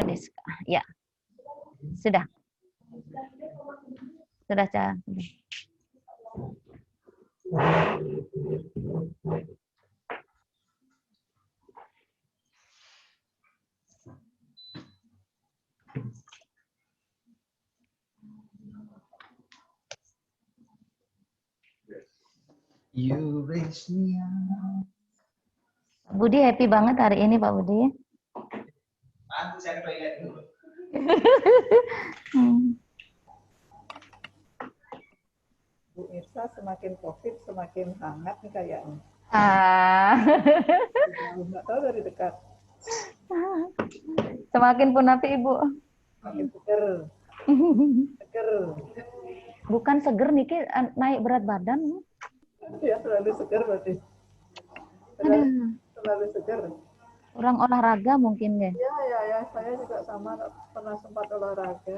Kadiska. Ya, sudah. Sudah, Ca. Budi happy banget hari ini, Pak Budi. Saya ke toilet dulu. Bu Irsa semakin COVID semakin hangat nih kayaknya. Nggak tahu dari dekat. Semakin pun api Ibu. Semakin seger. Seger. Bukan seger Niki, naik berat badan. Ya terlalu seger berarti. Terlalu seger. Kurang olahraga mungkin ya. Ya, saya juga sama, pernah sempat olahraga.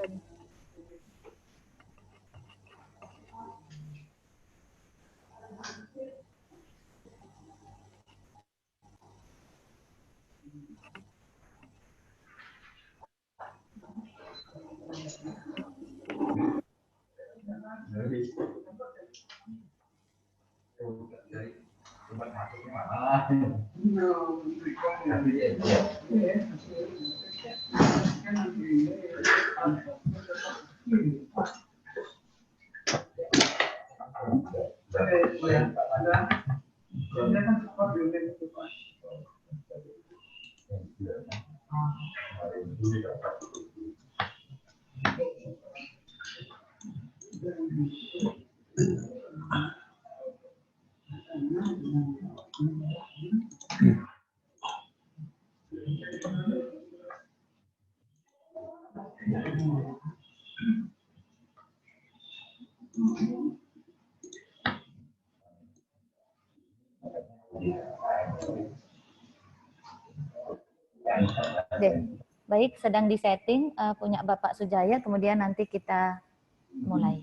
Oke, baik, sedang disetting punya Bapak Sujaya, kemudian nanti kita mulai.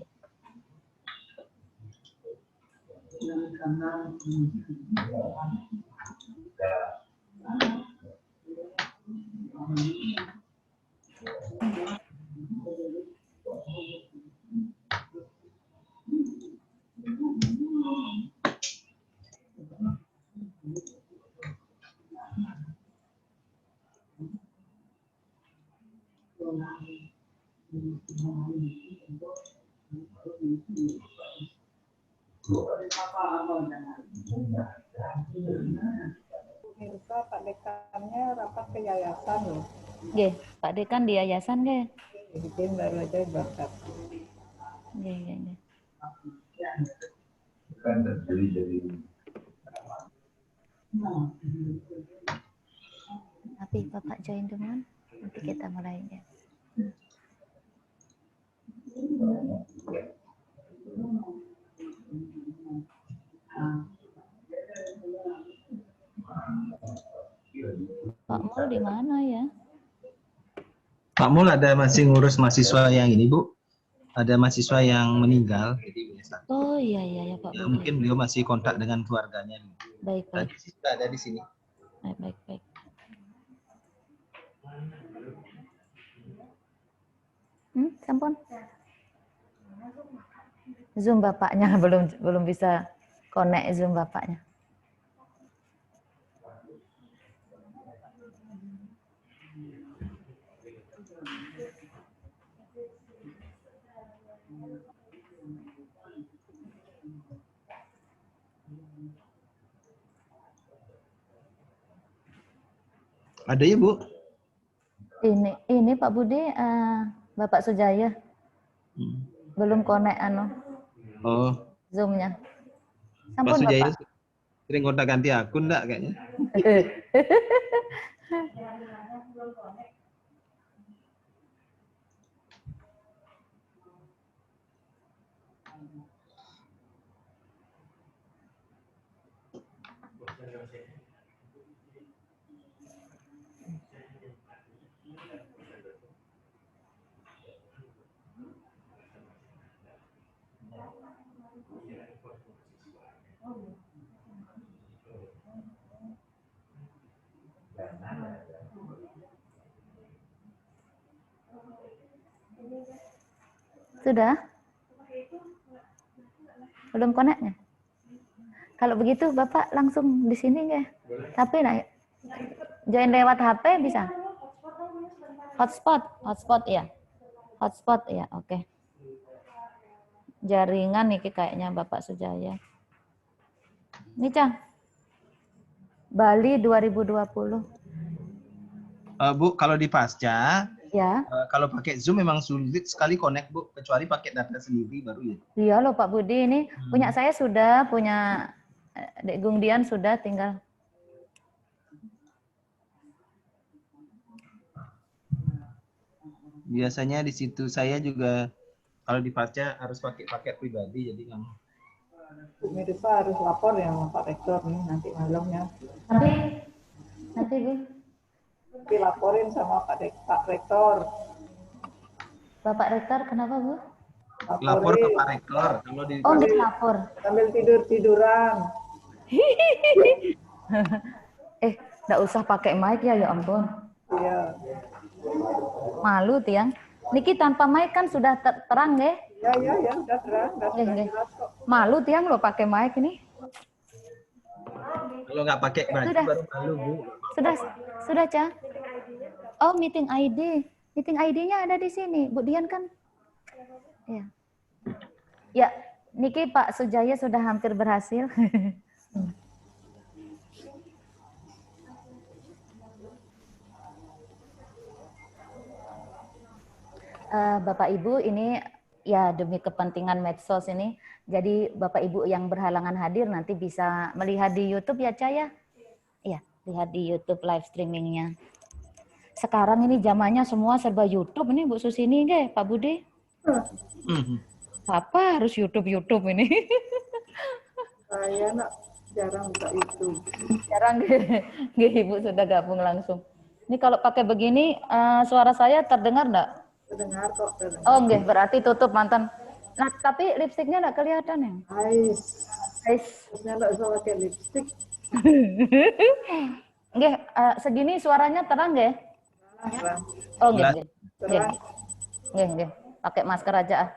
Mirsa, Pak Dekannya rapat ke yayasan loh. Oke, Pak Dekan di yayasan nggih? Bikin baru aja berangkat. Nggih. Kan jadi. Tapi Bapak join dulu, nanti kita mulai ya. Pak Mul di mana ya? Pak Mul ada masih ngurus mahasiswa yang ini, Bu. Ada mahasiswa yang meninggal. Jadi Oh iya Pak ya, Budi. mungkin beliau masih kontak dengan keluarganya. Baik. Ada di sini. Baik. Sampun. Zoom Bapaknya belum bisa connect Zoom Bapaknya. Ada ya, Bu? Ini Pak Budi, Bapak Sujaya. Belum connect Zoom-nya. Pak Sujaya sering kontak ganti akun enggak kayaknya? Sudah? Belum connect-nya? Kalau begitu Bapak langsung di sini nggak? Tapi nah, join lewat HP bisa? Hotspot ya. Hotspot ya, oke. Jaringan nih kayaknya Bapak Sujaya. Ini Cang. Bali 2020. Bu, kalau di Pasca, Ya. kalau pakai Zoom memang sulit sekali connect, Bu, kecuali pakai data sendiri baru ya. Iya loh Pak Budi, ini punya saya sudah, punya Dek Gungdian sudah, tinggal. Biasanya di situ saya juga kalau di Pasca harus pakai paket pribadi, jadi kan. Bu Mirsa harus lapor ya sama Pak Rektor nih nanti malamnya. Nanti Bu. Tapi laporin sama Pak Rektor. Bapak Rektor kenapa Bu? Lapor ke Pak Rektor. Kalau di Oh, nggak lapor. Sambil tiduran. Nggak usah pakai mic ya ampun. Iya. Malu tiang. Niki tanpa mic kan sudah terang ya? Ya, udah terang, Nggih. jelas kok. Malu tiang lo pakai mic ini. kalau nggak pakai baju Sudah. baru malu, Bu. Sudah Cah. Oh, meeting ID. Meeting ID-nya ada di sini. Bu Dian kan? Ya. Ya, niki Pak Sujaya sudah hampir berhasil. Bapak Ibu, ini ya demi kepentingan medsos ini, jadi Bapak Ibu yang berhalangan hadir nanti bisa melihat di YouTube ya Caya? Iya, lihat di YouTube live streamingnya. Sekarang ini zamannya semua serba YouTube ini Bu Susini nggih, Pak Budi? Apa harus YouTube ini? Saya jarang buka itu. Jarang nggih, Ibu sudah gabung langsung. Ini kalau pakai begini suara saya terdengar enggak? Terdengar kok. Oh, nggih, berarti tutup mantan. Nah, tapi lipstiknya enggak kelihatan ya? Ais. Guys. Terusnya nggak usah pakai lipstick. Nggih, segini suaranya terang nggih? Terang. Oh, nggih. Terang. Nggih. Pakai masker aja.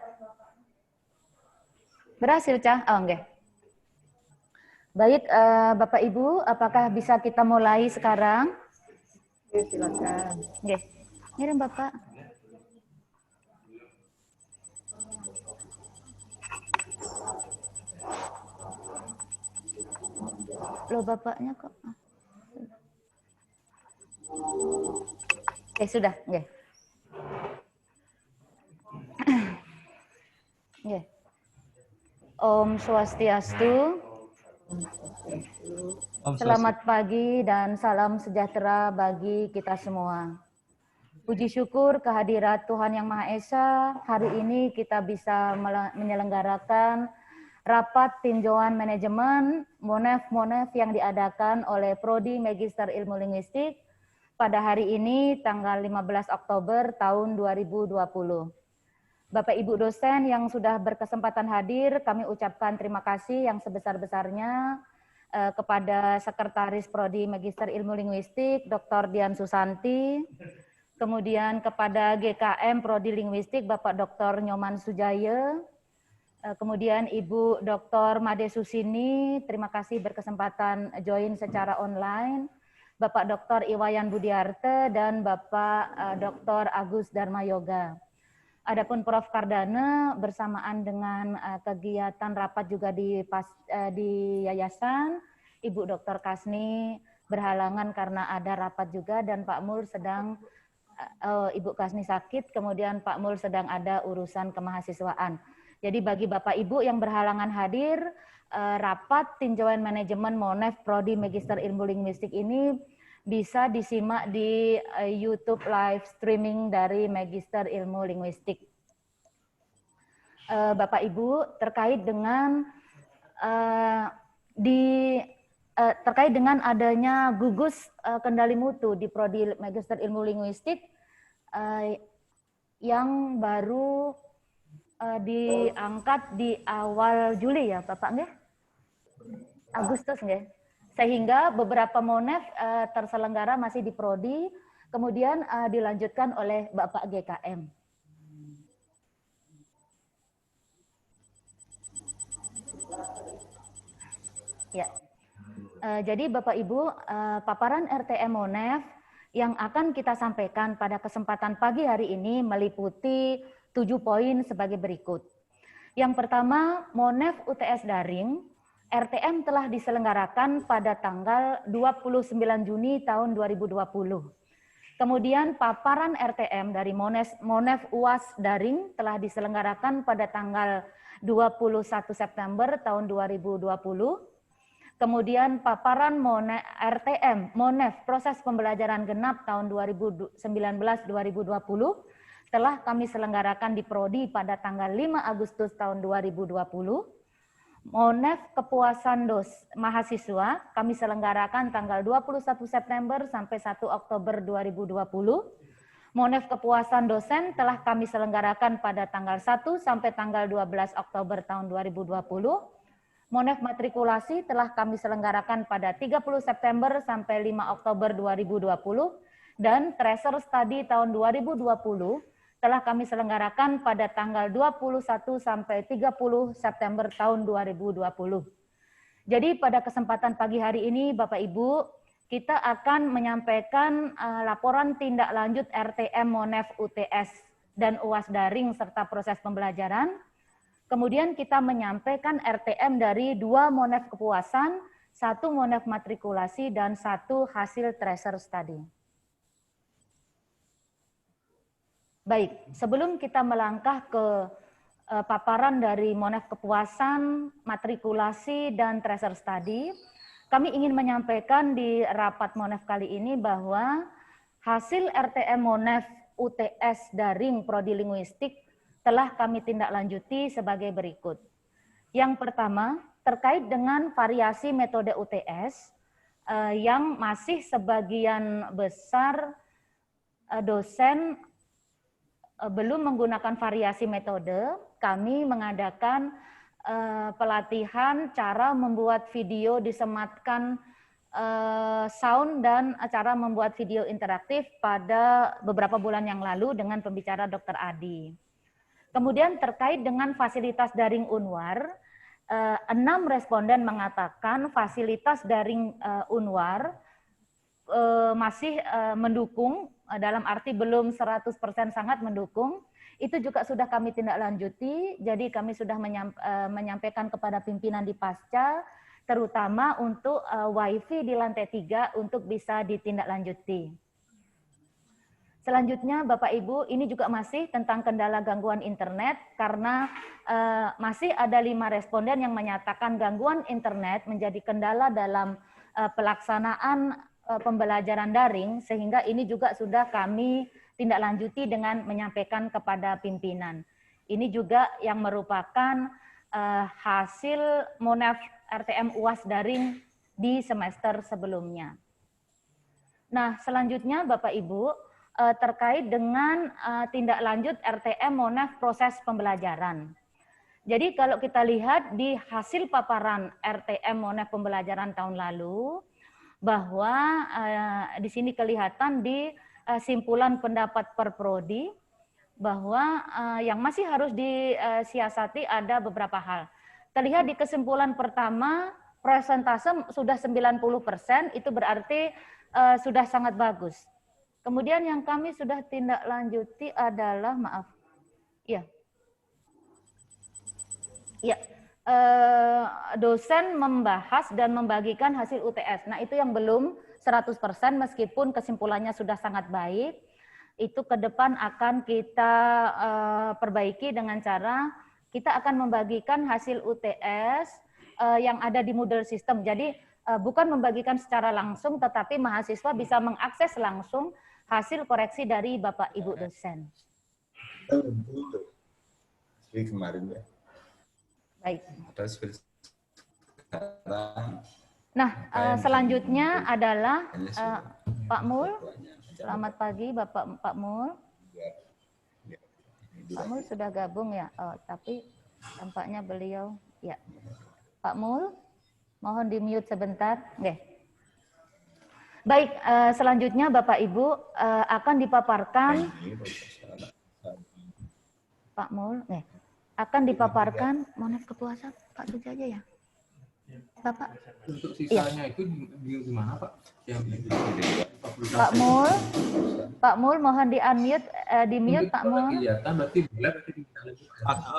Berhasil, Cah? Oh, nggih. Baik, Bapak Ibu, apakah bisa kita mulai sekarang? Oke, silakan. Nggih. Ngirim Bapak. Loh, Bapaknya kok. Oke, sudah. Nggih. Nggih. Om Swastiastu. Selamat pagi dan salam sejahtera bagi kita semua. Puji syukur kehadirat Tuhan Yang Maha Esa, hari ini kita bisa menyelenggarakan rapat tinjauan manajemen Monef yang diadakan oleh Prodi Magister Ilmu Linguistik pada hari ini tanggal 15 Oktober tahun 2020. Bapak Ibu dosen yang sudah berkesempatan hadir, kami ucapkan terima kasih yang sebesar-besarnya kepada Sekretaris Prodi Magister Ilmu Linguistik Dr. Dian Susanti, kemudian kepada GKM Prodi Linguistik Bapak Dr. Nyoman Sujaya, kemudian Ibu Dr. Made Susini, terima kasih berkesempatan join secara online, Bapak Dr. Iwayan Budiarte, dan Bapak Dr. Agus Dharma Yoga. Adapun Prof. Kardana bersamaan dengan kegiatan rapat juga di yayasan, Ibu Dr. Kasni berhalangan karena ada rapat juga dan Pak Mul sedang, Ibu Kasni sakit, kemudian Pak Mul sedang ada urusan kemahasiswaan. Jadi bagi Bapak Ibu yang berhalangan hadir, rapat tinjauan manajemen Monef Prodi Magister Ilmu Linguistik ini bisa disimak di YouTube live streaming dari Magister Ilmu Linguistik. Bapak Ibu, terkait dengan terkait dengan adanya gugus kendali mutu di Prodi Magister Ilmu Linguistik yang baru diangkat di awal Juli ya, Bapak nggih? Agustus nggih? Sehingga beberapa Monef terselenggara masih di Prodi, kemudian dilanjutkan oleh Bapak GKM. Ya. Jadi Bapak Ibu, paparan RTM Monef yang akan kita sampaikan pada kesempatan pagi hari ini meliputi 7 poin sebagai berikut. Yang pertama, Monef UTS daring RTM telah diselenggarakan pada tanggal 29 Juni tahun 2020. Kemudian paparan RTM dari Monef UAS daring telah diselenggarakan pada tanggal 21 September tahun 2020. Kemudian paparan RTM Monef proses pembelajaran genap tahun 2019-2020 telah kami selenggarakan di Prodi pada tanggal 5 Agustus tahun 2020. Monef kepuasan mahasiswa kami selenggarakan tanggal 21 September sampai 1 Oktober 2020. Monef kepuasan dosen telah kami selenggarakan pada tanggal 1 sampai tanggal 12 Oktober tahun 2020. Monef matrikulasi telah kami selenggarakan pada 30 September sampai 5 Oktober 2020 dan Tracer Study tahun 2020 telah kami selenggarakan pada tanggal 21 sampai 30 September tahun 2020. Jadi pada kesempatan pagi hari ini Bapak Ibu, kita akan menyampaikan laporan tindak lanjut RTM Monef UTS dan UAS daring serta proses pembelajaran. Kemudian kita menyampaikan RTM dari 2 Monef kepuasan, 1 Monef matrikulasi, dan 1 hasil tracer study. Baik, sebelum kita melangkah ke paparan dari Monef kepuasan, matrikulasi, dan tracer study, kami ingin menyampaikan di rapat Monef kali ini bahwa hasil RTM Monef UTS daring Prodi Linguistik telah kami tindak lanjuti sebagai berikut. Yang pertama, terkait dengan variasi metode UTS yang masih sebagian besar dosen belum menggunakan variasi metode, kami mengadakan pelatihan cara membuat video disematkan sound dan cara membuat video interaktif pada beberapa bulan yang lalu dengan pembicara Dr. Adi. Kemudian terkait dengan fasilitas daring Unwar, 6 responden mengatakan fasilitas daring Unwar masih mendukung, dalam arti belum 100% sangat mendukung. Itu juga sudah kami tindak lanjuti, jadi kami sudah menyampaikan kepada pimpinan di Pasca, terutama untuk WiFi di lantai 3 untuk bisa ditindaklanjuti. Selanjutnya Bapak Ibu, ini juga masih tentang kendala gangguan internet karena masih ada 5 responden yang menyatakan gangguan internet menjadi kendala dalam pelaksanaan pembelajaran daring, sehingga ini juga sudah kami tindak lanjuti dengan menyampaikan kepada pimpinan. Ini juga yang merupakan hasil Monef RTM UAS daring di semester sebelumnya. Nah, selanjutnya Bapak Ibu, terkait dengan tindak lanjut RTM Monef proses pembelajaran. Jadi kalau kita lihat di hasil paparan RTM Monef pembelajaran tahun lalu, bahwa di sini kelihatan di simpulan pendapat per prodi, bahwa yang masih harus disiasati ada beberapa hal. Terlihat di kesimpulan pertama, persentase sudah 90%, itu berarti sudah sangat bagus. Kemudian yang kami sudah tindak lanjuti adalah, maaf, ya, dosen membahas dan membagikan hasil UTS. Nah itu yang belum 100% meskipun kesimpulannya sudah sangat baik. Itu ke depan akan kita perbaiki dengan cara kita akan membagikan hasil UTS yang ada di Moodle System. Jadi bukan membagikan secara langsung, tetapi mahasiswa bisa mengakses langsung hasil koreksi dari Bapak Ibu dosen. Kemarin ya. Baik. Nah, selanjutnya adalah Pak Mul. Selamat pagi Bapak Pak Mul. Pak Mul sudah gabung ya, tapi tampaknya beliau ya. Pak Mul, mohon di-mute sebentar. Oke. Baik, selanjutnya Bapak Ibu akan dipaparkan Pak Mul, akan dipaparkan Monef kepuasan. Pak Sujaja ya? Bapak? Untuk sisanya itu di mana Pak? Pak Mul mohon di-unmute, di-mute Pak Mul. Kegiatan berarti boleh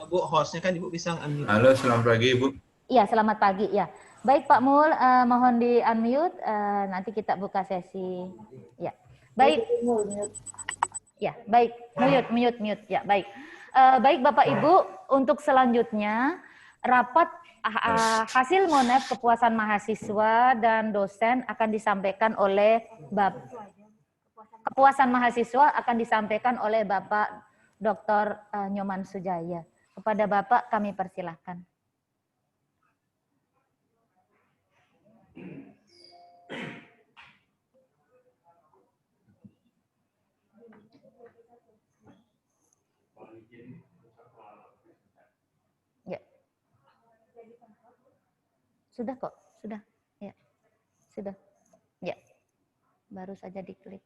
Bu, hostnya kan Ibu bisa unmute. Halo, selamat pagi Ibu. Iya, selamat pagi ya. Baik Pak Mul, mohon di-unmute, nanti kita buka sesi. Ya, baik. Ya, baik. Mute. Ya, baik. Baik Bapak Ibu, untuk selanjutnya rapat hasil monef kepuasan mahasiswa dan dosen akan disampaikan oleh kepuasan mahasiswa akan disampaikan oleh Bapak Dr. Nyoman Sujaya. Kepada Bapak kami persilahkan. Ya. Sudah kok, sudah. Ya. Sudah. Ya. Baru saja diklik.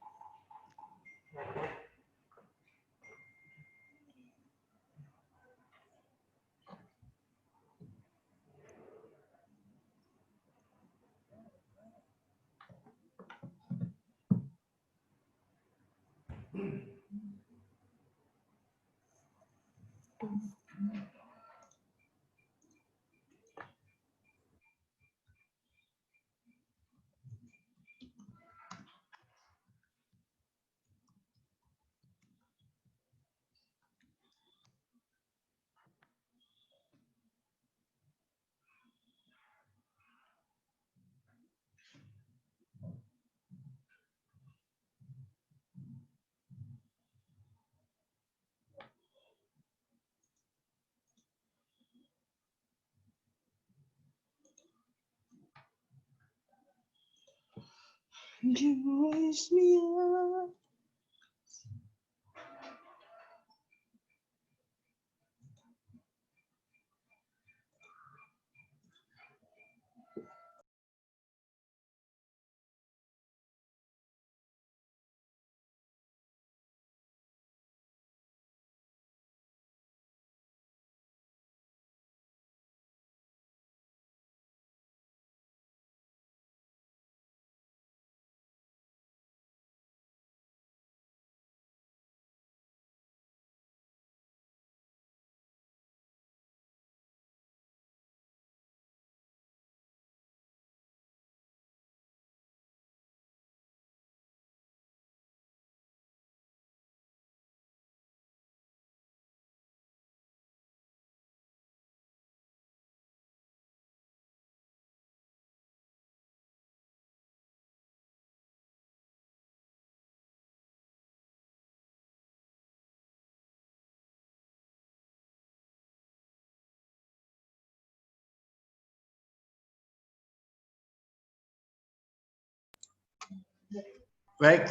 Baik,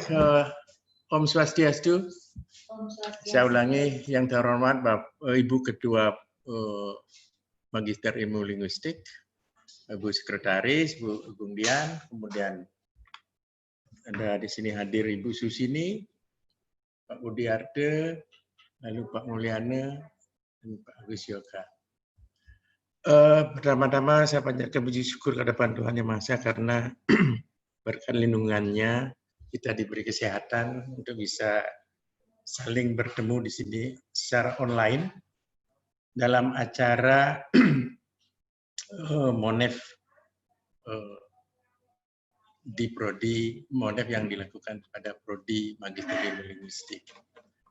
Om Swastiastu. Saya ulangi, yang terhormat Ibu Ketua Magister Ilmu Linguistik, Bu Sekretaris, Bu Agung Dian, kemudian ada di sini hadir Ibu Susini, Pak Budiarte, lalu Pak Mulyana, dan Pak Agus Yoga. Pertama-tama saya panjatkan puji syukur kepada Tuhan Yang Maha Esa karena berkat lindungannya kita diberi kesehatan untuk bisa saling bertemu di sini secara online dalam acara Monef di Prodi Monef yang dilakukan pada Prodi Magister Ilmu Linguistik.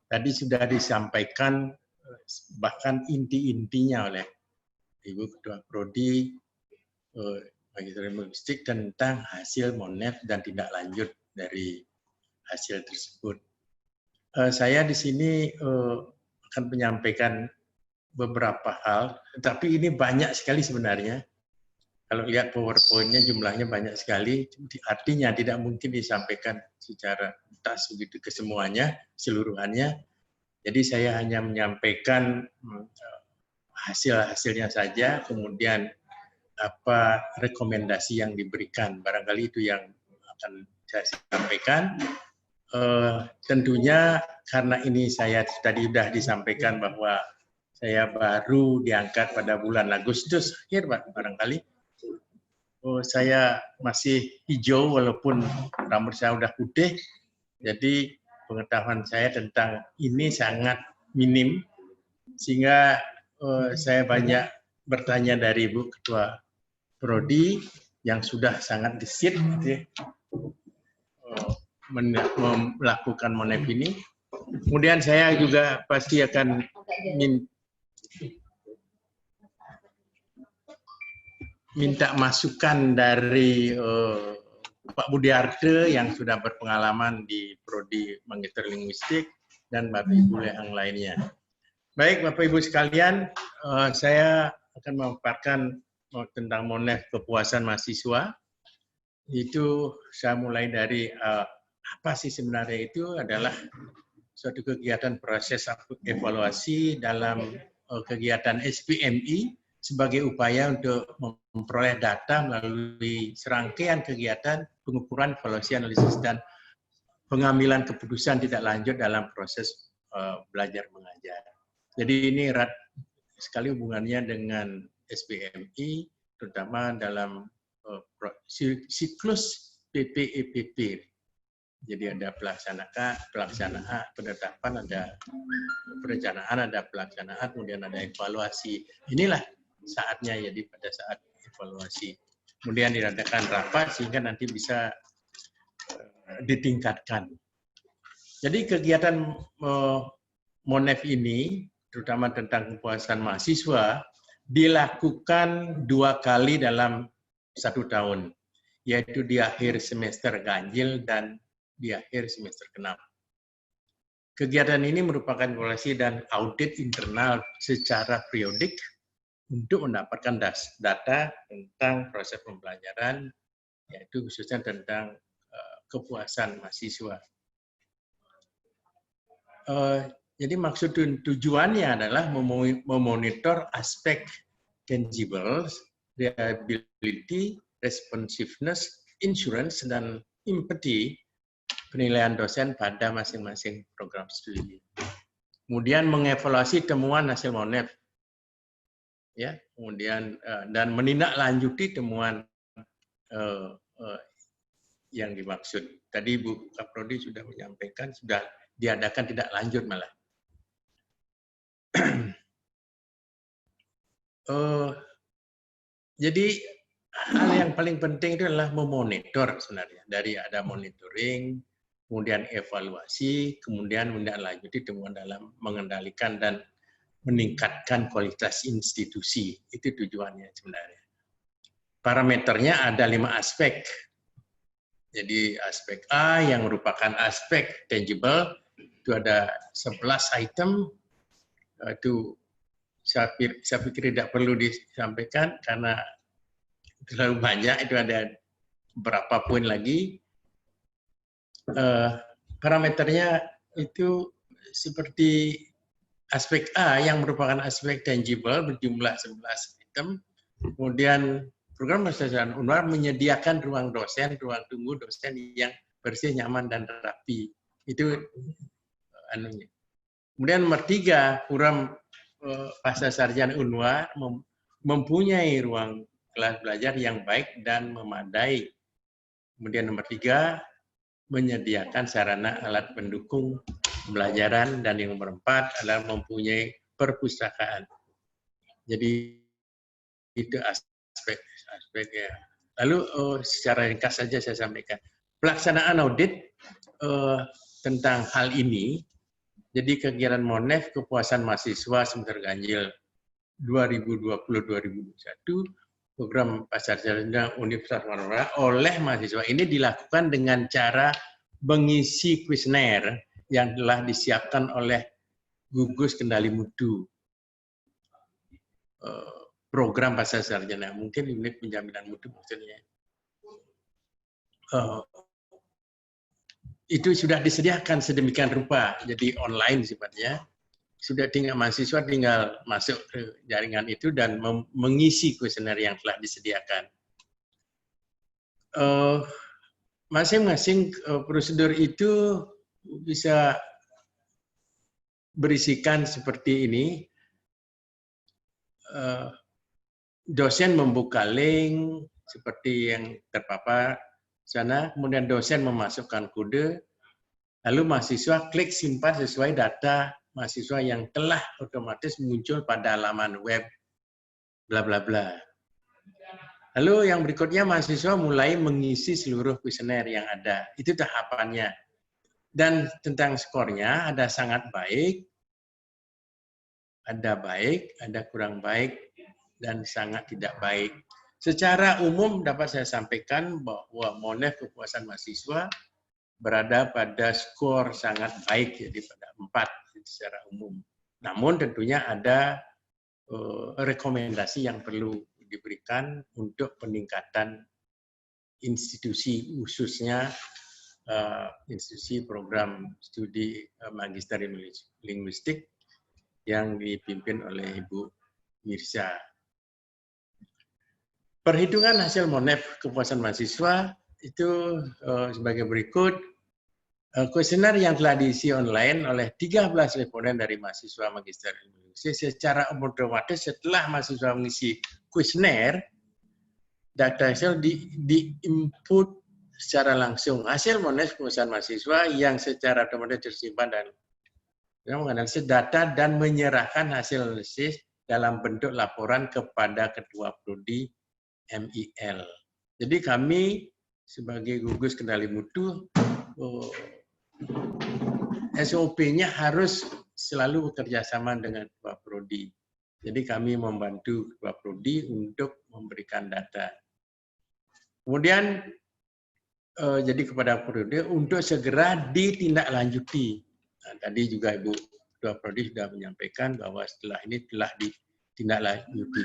Tadi sudah disampaikan bahkan inti-intinya oleh Ibu Ketua Prodi Magister Ilmu Linguistik tentang hasil Monef dan tindak lanjut dari hasil tersebut. Saya di sini akan menyampaikan beberapa hal, tapi ini banyak sekali sebenarnya. Kalau lihat PowerPoint-nya jumlahnya banyak sekali, artinya tidak mungkin disampaikan secara tuntas begitu ke semuanya, seluruhannya. Jadi saya hanya menyampaikan hasil-hasilnya saja, kemudian apa rekomendasi yang diberikan. Barangkali itu yang akan saya sampaikan. Tentunya karena ini saya tadi sudah disampaikan bahwa Saya baru diangkat pada bulan Agustus akhir, Pak, barangkali. Saya masih hijau walaupun rambut saya udah putih. Jadi pengetahuan saya tentang ini sangat minim, sehingga saya banyak bertanya dari Ibu Ketua Prodi yang sudah sangat gesit melakukan MONEF ini. Kemudian saya juga pasti akan minta masukan dari Pak Budiarte yang sudah berpengalaman di Prodi Magister Linguistik dan Bapak Ibu yang lainnya. Baik Bapak Ibu sekalian, saya akan memaparkan tentang MONEF kepuasan mahasiswa. Itu saya mulai dari apa sih sebenarnya itu adalah suatu kegiatan proses evaluasi dalam kegiatan SPMI sebagai upaya untuk memperoleh data melalui serangkaian kegiatan pengukuran, evaluasi, analisis, dan pengambilan keputusan tidak lanjut dalam proses belajar mengajar. Jadi ini erat sekali hubungannya dengan SPMI, terutama dalam siklus PPEPP. Jadi ada pelaksanaan, penetapan, ada perencanaan, ada pelaksanaan, kemudian ada evaluasi. Inilah saatnya, jadi pada saat evaluasi. Kemudian diadakan rapat sehingga nanti bisa ditingkatkan. Jadi kegiatan MONEF ini, terutama tentang kepuasan mahasiswa, dilakukan 2 kali dalam 1 tahun, yaitu di akhir semester ganjil dan di akhir semester ke-6. Kegiatan ini merupakan evaluasi dan audit internal secara periodik untuk mendapatkan data tentang proses pembelajaran, yaitu khususnya tentang kepuasan mahasiswa. Jadi maksud dan tujuannya adalah memonitor aspek tangible, reliability, responsiveness, insurance, dan empathy penilaian dosen pada masing-masing program studi. Kemudian mengevaluasi temuan hasil MONEF, ya, kemudian dan menindaklanjuti temuan yang dimaksud. Tadi Bu Kaprodi sudah menyampaikan, sudah diadakan tidak lanjut malah. Jadi hal yang paling penting itu adalah memonitor sebenarnya. Dari ada monitoring, kemudian evaluasi, kemudian menindaklanjuti temuan dalam mengendalikan dan meningkatkan kualitas institusi. Itu tujuannya sebenarnya. Parameternya ada 5 aspek. Jadi aspek A yang merupakan aspek tangible, itu ada 11 item. Itu saya pikir tidak perlu disampaikan karena terlalu banyak, itu ada berapa poin lagi. Parameternya itu seperti aspek A yang merupakan aspek tangible berjumlah 11 item. Kemudian program pembelajaran UNWAR menyediakan ruang dosen, ruang tunggu dosen yang bersih, nyaman, dan rapi. Itu anunya. Kemudian nomor 3, program pasca sarjana UNWAR mempunyai ruang kelas belajar yang baik dan memadai. Kemudian nomor 3, menyediakan sarana alat pendukung pembelajaran, dan yang nomor 4 adalah mempunyai perpustakaan. Jadi itu aspek ya. Lalu secara ringkas saja saya sampaikan pelaksanaan audit tentang hal ini. Jadi kegiatan MONEF kepuasan mahasiswa semester ganjil 2020-2021 program pasar sarjana Universitas Marmara oleh mahasiswa ini dilakukan dengan cara mengisi kuesioner yang telah disiapkan oleh gugus kendali mutu program pasar sarjana, mungkin unit penjaminan mutu maksudnya. Itu sudah disediakan sedemikian rupa, jadi online sifatnya. Sudah tinggal mahasiswa tinggal masuk ke jaringan itu dan mengisi kuesioner yang telah disediakan. Masing-masing prosedur itu bisa berisikan seperti ini. dosen membuka link seperti yang terpapar sana, kemudian dosen memasukkan kode, lalu mahasiswa klik simpan sesuai data mahasiswa yang telah otomatis muncul pada halaman web, bla bla bla. Lalu yang berikutnya mahasiswa mulai mengisi seluruh kuesioner yang ada. Itu tahapannya. Dan tentang skornya ada sangat baik, ada kurang baik, dan sangat tidak baik. Secara umum dapat saya sampaikan bahwa MONEF kepuasan mahasiswa berada pada skor sangat baik, jadi pada 4 secara umum. Namun tentunya ada rekomendasi yang perlu diberikan untuk peningkatan institusi, khususnya institusi program studi Magister Linguistik yang dipimpin oleh Ibu Mirza. Perhitungan hasil MONEF kepuasan mahasiswa itu sebagai berikut. Kuesioner yang telah diisi online oleh 13 responden dari mahasiswa Magister Linguistik secara otomatis setelah mahasiswa mengisi kuesioner, data Excel di-input secara langsung. Hasil MONEF kepuasan mahasiswa yang secara otomatis tersimpan dan menganalisis data dan menyerahkan hasil analisis dalam bentuk laporan kepada Ketua Prodi MIL. Jadi kami sebagai gugus kendali mutu, SOP-nya harus selalu bekerja sama dengan Ketua Prodi. Jadi kami membantu Ketua Prodi untuk memberikan data. Kemudian jadi kepada Prodi untuk segera ditindaklanjuti. Nah, tadi juga Ibu Ketua Prodi sudah menyampaikan bahwa setelah ini telah ditindaklanjuti.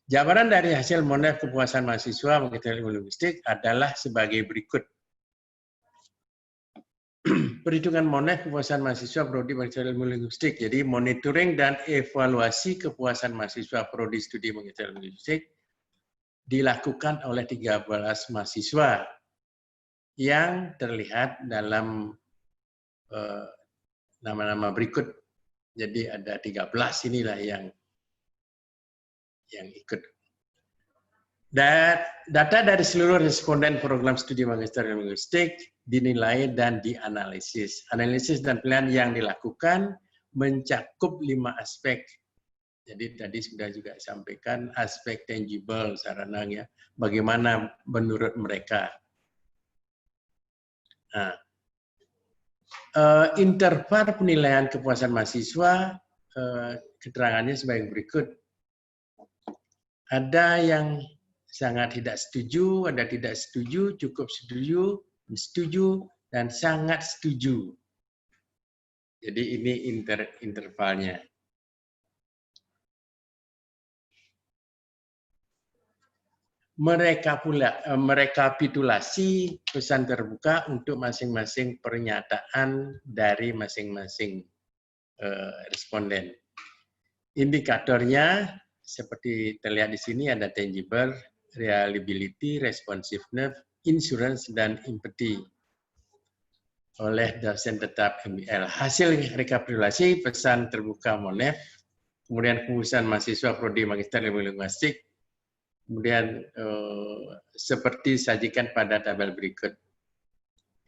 Jabaran dari hasil MONEF kepuasan mahasiswa Magister Linguistik adalah sebagai berikut. Perhitungan MONEF kepuasan mahasiswa Prodi Magister Linguistik. Jadi monitoring dan evaluasi kepuasan mahasiswa Prodi Studi Magister Linguistik dilakukan oleh 13 mahasiswa yang terlihat dalam nama-nama berikut. Jadi ada 13 inilah yang ikut. Dan data dari seluruh responden program studi Magister Linguistik dinilai dan dianalisis. Analisis dan pilihan yang dilakukan mencakup 5 aspek. Jadi tadi sudah juga sampaikan aspek tangible, sarananya, bagaimana menurut mereka. Nah, interval penilaian kepuasan mahasiswa, keterangannya sebagai berikut. Ada yang sangat tidak setuju, ada tidak setuju, cukup setuju, setuju, dan sangat setuju. Jadi ini intervalnya. Merekapitulasi pesan terbuka untuk masing-masing pernyataan dari masing-masing responden. Indikatornya seperti terlihat di sini ada tangible, reliability, responsiveness, insurance, dan empathy oleh dosen tetap MIL. Hasil rekapitulasi pesan terbuka MONEF, kemudian kepuasan mahasiswa Prodi Magister Linguistik, kemudian seperti sajikan pada tabel berikut.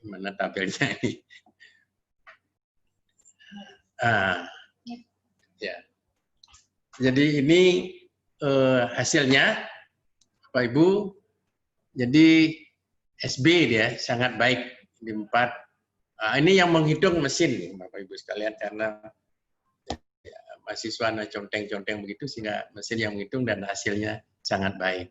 Mana tabelnya ini? Ya. Jadi ini hasilnya, Bapak Ibu. Jadi SB dia sangat baik di 4. Ini yang menghitung mesin, Bapak Ibu sekalian, karena ya, mahasiswa conteng-conteng begitu sehingga mesin yang menghitung dan hasilnya sangat baik.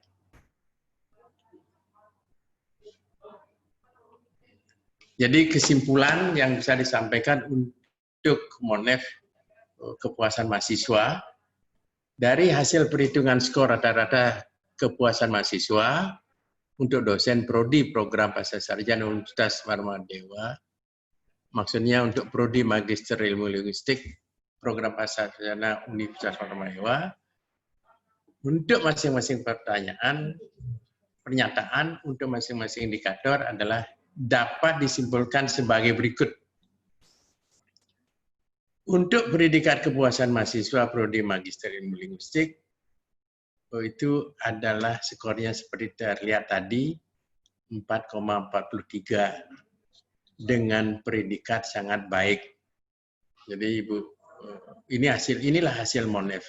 Jadi kesimpulan yang bisa disampaikan untuk MONEF kepuasan mahasiswa, dari hasil perhitungan skor rata-rata kepuasan mahasiswa untuk dosen Prodi Program Pasca Sarjana Universitas Marmadewa, maksudnya untuk Prodi Magister Ilmu Linguistik Program Pasca Sarjana Universitas Marmadewa, untuk masing-masing pernyataan untuk masing-masing indikator adalah dapat disimpulkan sebagai berikut. Untuk predikat kepuasan mahasiswa Prodi Magister Ilmu Linguistik, itu adalah skornya seperti terlihat tadi 4,43 dengan predikat sangat baik. Jadi Ibu, inilah hasil MONEF.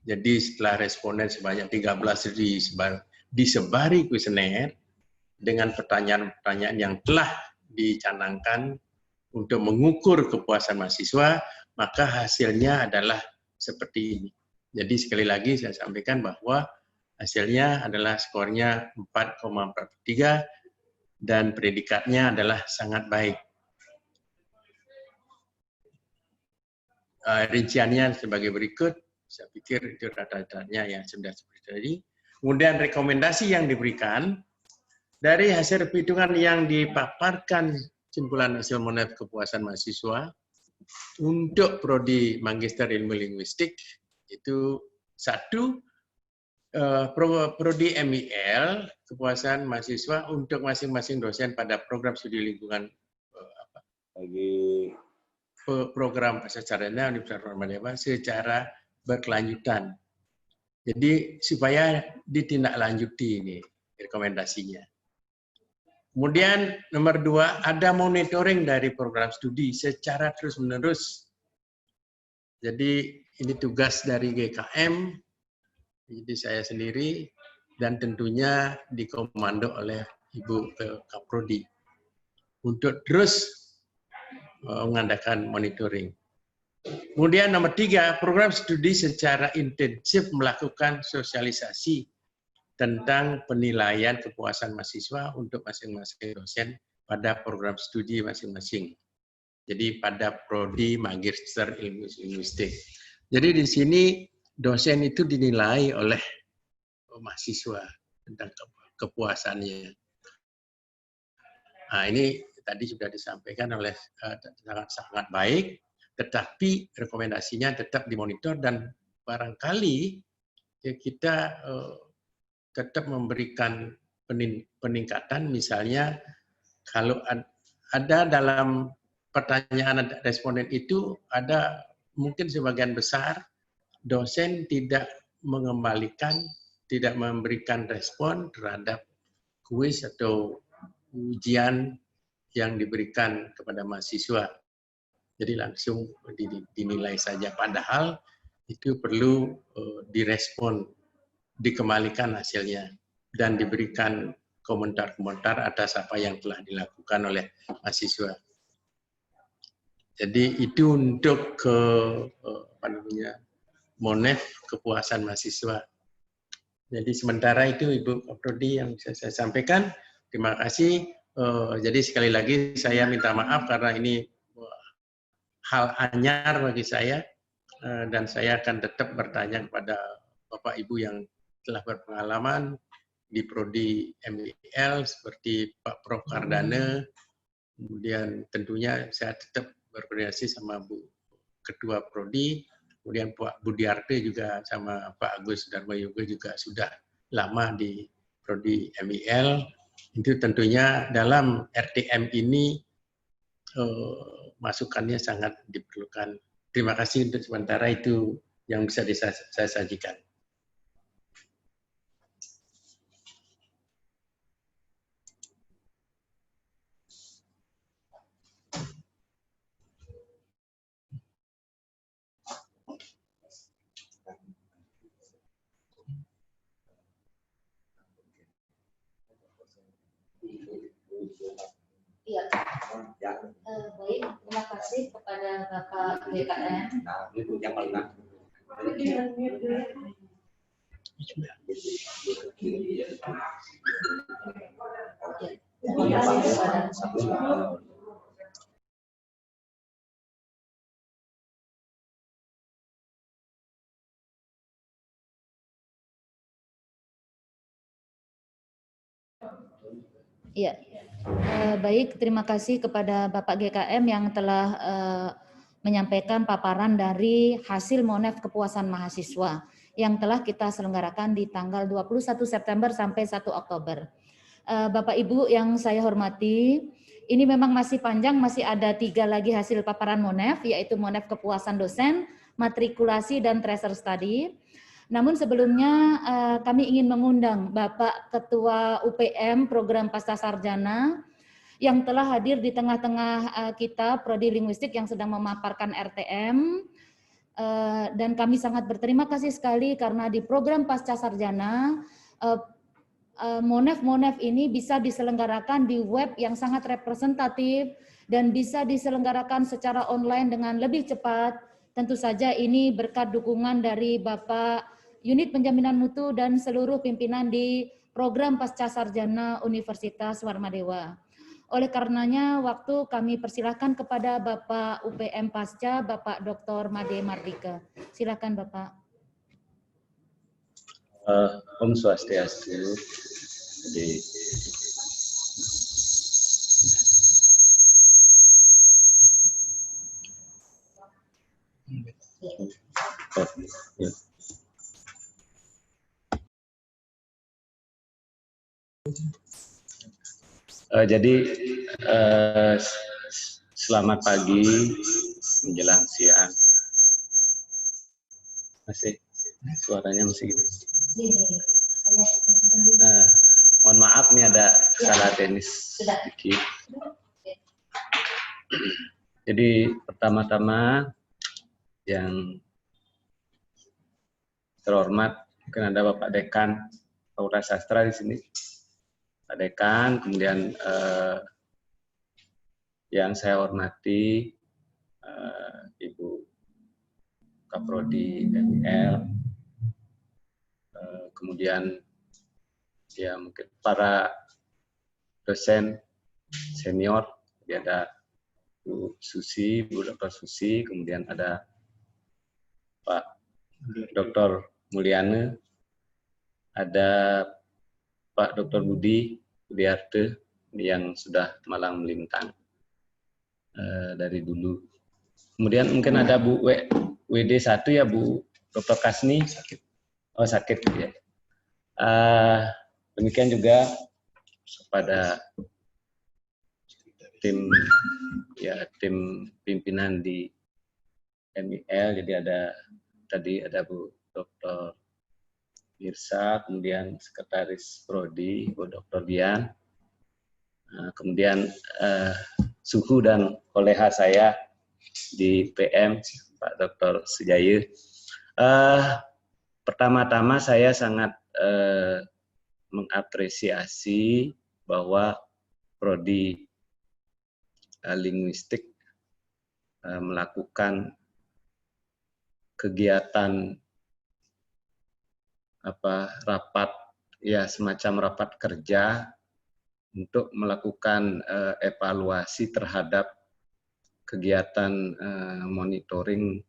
Jadi setelah responden sebanyak 13 disebari kuesioner dengan pertanyaan-pertanyaan yang telah dicanangkan untuk mengukur kepuasan mahasiswa, maka hasilnya adalah seperti ini. Jadi sekali lagi saya sampaikan bahwa hasilnya adalah skornya 4,43 dan predikatnya adalah sangat baik. Rinciannya sebagai berikut, saya pikir itu data-datanya yang sudah seperti tadi. Kemudian rekomendasi yang diberikan dari hasil perhitungan yang dipaparkan simpulan hasil MONEF kepuasan mahasiswa untuk prodi Magister Ilmu Linguistik itu satu, prodi MIL kepuasan mahasiswa untuk masing-masing dosen pada program studi lingkungan program Sarjana Universitas Muhammadiyah secara berkelanjutan. Jadi supaya ditindaklanjuti ini rekomendasinya. Kemudian nomor 2, ada monitoring dari program studi secara terus-menerus. Jadi ini tugas dari GKM, jadi saya sendiri, dan tentunya dikomando oleh Ibu Kaprodi untuk terus mengadakan monitoring. Kemudian nomor 3, program studi secara intensif melakukan sosialisasi tentang penilaian kepuasan mahasiswa untuk masing-masing dosen pada program studi masing-masing. Jadi pada prodi Magister Ilmu Linguistik. Jadi di sini dosen itu dinilai oleh mahasiswa tentang kepuasannya. Nah, ini tadi sudah disampaikan oleh sangat baik, tetapi rekomendasinya tetap dimonitor dan barangkali kita tetap memberikan peningkatan, misalnya kalau ada dalam pertanyaan responden itu ada mungkin sebagian besar dosen tidak mengembalikan, tidak memberikan respon terhadap kuis atau ujian yang diberikan kepada mahasiswa. Jadi langsung dinilai saja, padahal itu perlu direspon, dikembalikan hasilnya, dan diberikan komentar-komentar atas apa yang telah dilakukan oleh mahasiswa. Jadi itu untuk MONEF kepuasan mahasiswa. Jadi sementara itu Ibu Kaprodi yang bisa saya sampaikan. Terima kasih. Jadi sekali lagi saya minta maaf karena ini hal anyar bagi saya, dan saya akan tetap bertanya kepada Bapak Ibu yang telah berpengalaman di prodi MIL seperti Pak Prof. Kardane, kemudian tentunya saya tetap berkoordinasi sama Bu Ketua Prodi, kemudian Pak Budiarte juga sama Pak Agus Darmayoga juga sudah lama di prodi MIL. Itu tentunya dalam RTM ini masukannya sangat diperlukan. Terima kasih untuk sementara itu yang bisa saya sajikan. Iya. Baik, terima kasih kepada Bapak GKM. Nah, itu yang paling Iya. Baik, terima kasih kepada Bapak GKM yang telah menyampaikan paparan dari hasil MONEF kepuasan mahasiswa yang telah kita selenggarakan di tanggal 21 September sampai 1 Oktober. Bapak Ibu yang saya hormati, ini memang masih panjang, masih ada 3 lagi hasil paparan MONEF, yaitu MONEF kepuasan dosen, matrikulasi, dan tracer study. Namun sebelumnya kami ingin mengundang Bapak Ketua UPM Program Pasca Sarjana yang telah hadir di tengah-tengah kita, Prodi Linguistik yang sedang memaparkan RTM. Dan kami sangat berterima kasih sekali karena di program Pasca Sarjana, Monef ini bisa diselenggarakan di web yang sangat representatif dan bisa diselenggarakan secara online dengan lebih cepat. Tentu saja ini berkat dukungan dari Bapak Unit Penjaminan Mutu dan seluruh pimpinan di program Pasca Sarjana Universitas Warmadewa. Oleh karenanya, waktu kami persilahkan kepada Bapak UPM Pasca, Bapak Dr. Made Mardika. Silakan Bapak. Om Swastiastu. Jadi selamat pagi menjelang siang. Masih suaranya masih gitu. Mohon maaf nih ada salah teknis sedikit. Jadi pertama-tama yang terhormat mungkin ada Bapak Dekan Fakultas Sastra di sini. Pak Dekan, kemudian yang saya hormati Ibu Kaprodi MIL, kemudian ya mungkin para dosen senior, jadi ada Bu Susi, Bu Dr. Susi, kemudian ada Pak Dr. Mulyana, ada Pak Dr. Budi Budiarte yang sudah malang melintang dari dulu. Kemudian mungkin ada Bu WD1 ya, Bu Dr. Kasni. Oh sakit ya. Demikian juga kepada tim pimpinan di MIL. Jadi tadi ada Bu Dr. Mirsa, kemudian Sekretaris Prodi Bu Dr. Dian, kemudian suhu dan koleha saya di PM Pak Dr. Sujaya. Pertama-tama saya sangat mengapresiasi bahwa Prodi Linguistik melakukan kegiatan rapat ya semacam rapat kerja untuk melakukan evaluasi terhadap kegiatan monitoring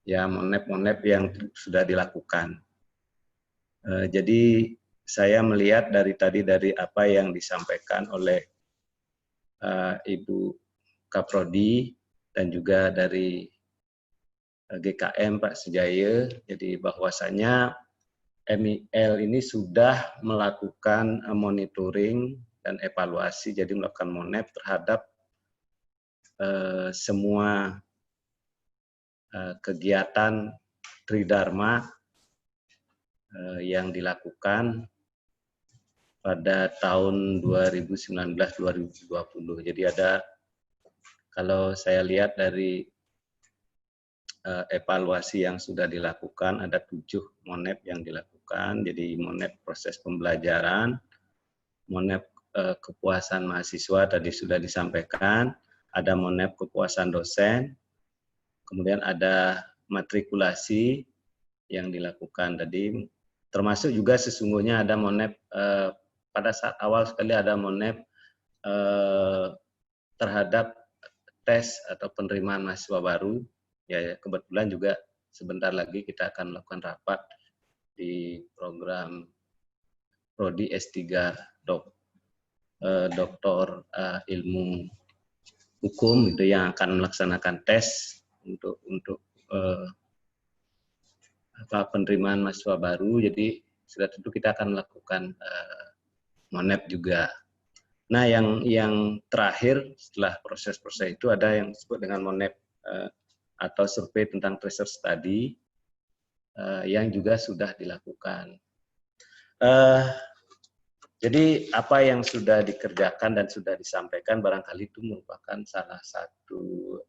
ya monep yang sudah dilakukan. Jadi saya melihat dari apa yang disampaikan oleh Ibu Kaprodi dan juga dari GKM Pak Sujaya, jadi bahwasanya MIL ini sudah melakukan monitoring dan evaluasi, jadi melakukan monep terhadap semua kegiatan Tridharma yang dilakukan pada tahun 2019-2020. Jadi kalau saya lihat dari evaluasi yang sudah dilakukan, ada 7 monep yang dilakukan. Jadi monep proses pembelajaran, monep kepuasan mahasiswa tadi sudah disampaikan, ada monep kepuasan dosen, kemudian ada matrikulasi yang dilakukan tadi, termasuk juga sesungguhnya ada monep pada saat awal sekali ada monep terhadap tes atau penerimaan mahasiswa baru. Ya, kebetulan juga sebentar lagi kita akan melakukan rapat di program Prodi S3 Doktor Ilmu Hukum itu yang akan melaksanakan tes untuk penerimaan mahasiswa baru. Jadi sudah tentu kita akan melakukan monep juga. Nah, yang terakhir setelah proses-proses itu ada yang disebut dengan monep atau survei tentang tracer study. yang juga sudah dilakukan. Jadi apa yang sudah dikerjakan dan sudah disampaikan barangkali itu merupakan salah satu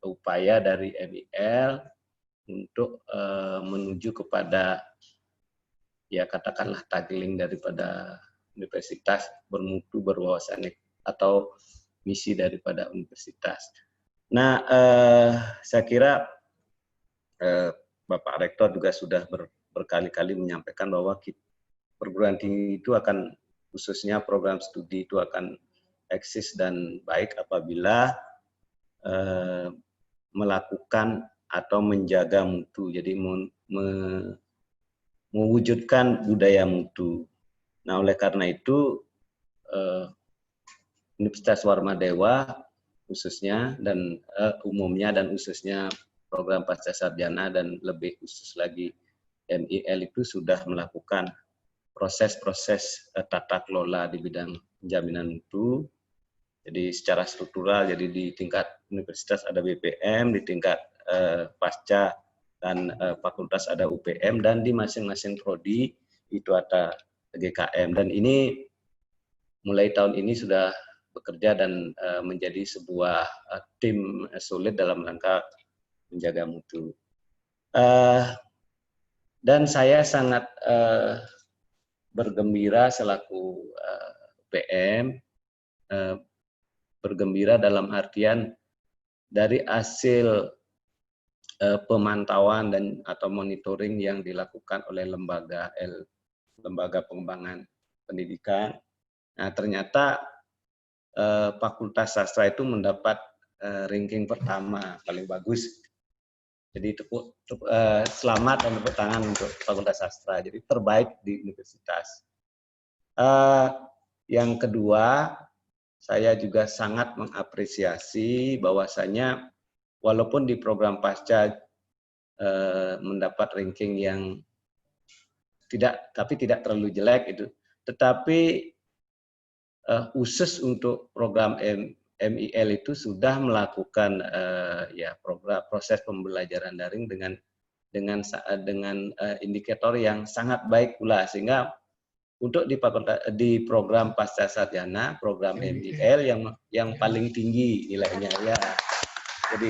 upaya dari MIL untuk menuju kepada ya katakanlah tagline daripada universitas bermutu berwawasan atau misi daripada universitas. Nah, saya kira Bapak Rektor juga sudah berkali-kali menyampaikan bahwa perguruan tinggi itu akan, khususnya program studi itu akan eksis dan baik apabila melakukan atau menjaga mutu, jadi mewujudkan budaya mutu. Nah, oleh karena itu Universitas Warmadewa khususnya dan umumnya dan khususnya program pasca sarjana dan lebih khusus lagi MIL itu sudah melakukan proses-proses tata kelola di bidang penjaminan mutu. Jadi secara struktural, jadi di tingkat universitas ada BPM, di tingkat pasca dan fakultas ada UPM, dan di masing-masing prodi itu ada GKM. Dan ini mulai tahun ini sudah bekerja dan menjadi sebuah tim solid dalam rangka menjaga mutu. Dan saya sangat bergembira selaku UPM, bergembira dalam artian dari hasil pemantauan dan atau monitoring yang dilakukan oleh lembaga pengembangan pendidikan. Nah, ternyata Fakultas Sastra itu mendapat ranking pertama paling bagus. Jadi selamat dan tepuk tangan untuk Fakultas Sastra. Jadi terbaik di universitas. Yang kedua, saya juga sangat mengapresiasi bahwasanya walaupun di program pasca mendapat ranking yang tidak terlalu jelek itu, tetapi khusus untuk program MIL itu sudah melakukan ya program proses pembelajaran daring dengan indikator yang sangat baik pula, sehingga untuk di program pasca sarjana, program MIL yang paling tinggi nilainya ya. Jadi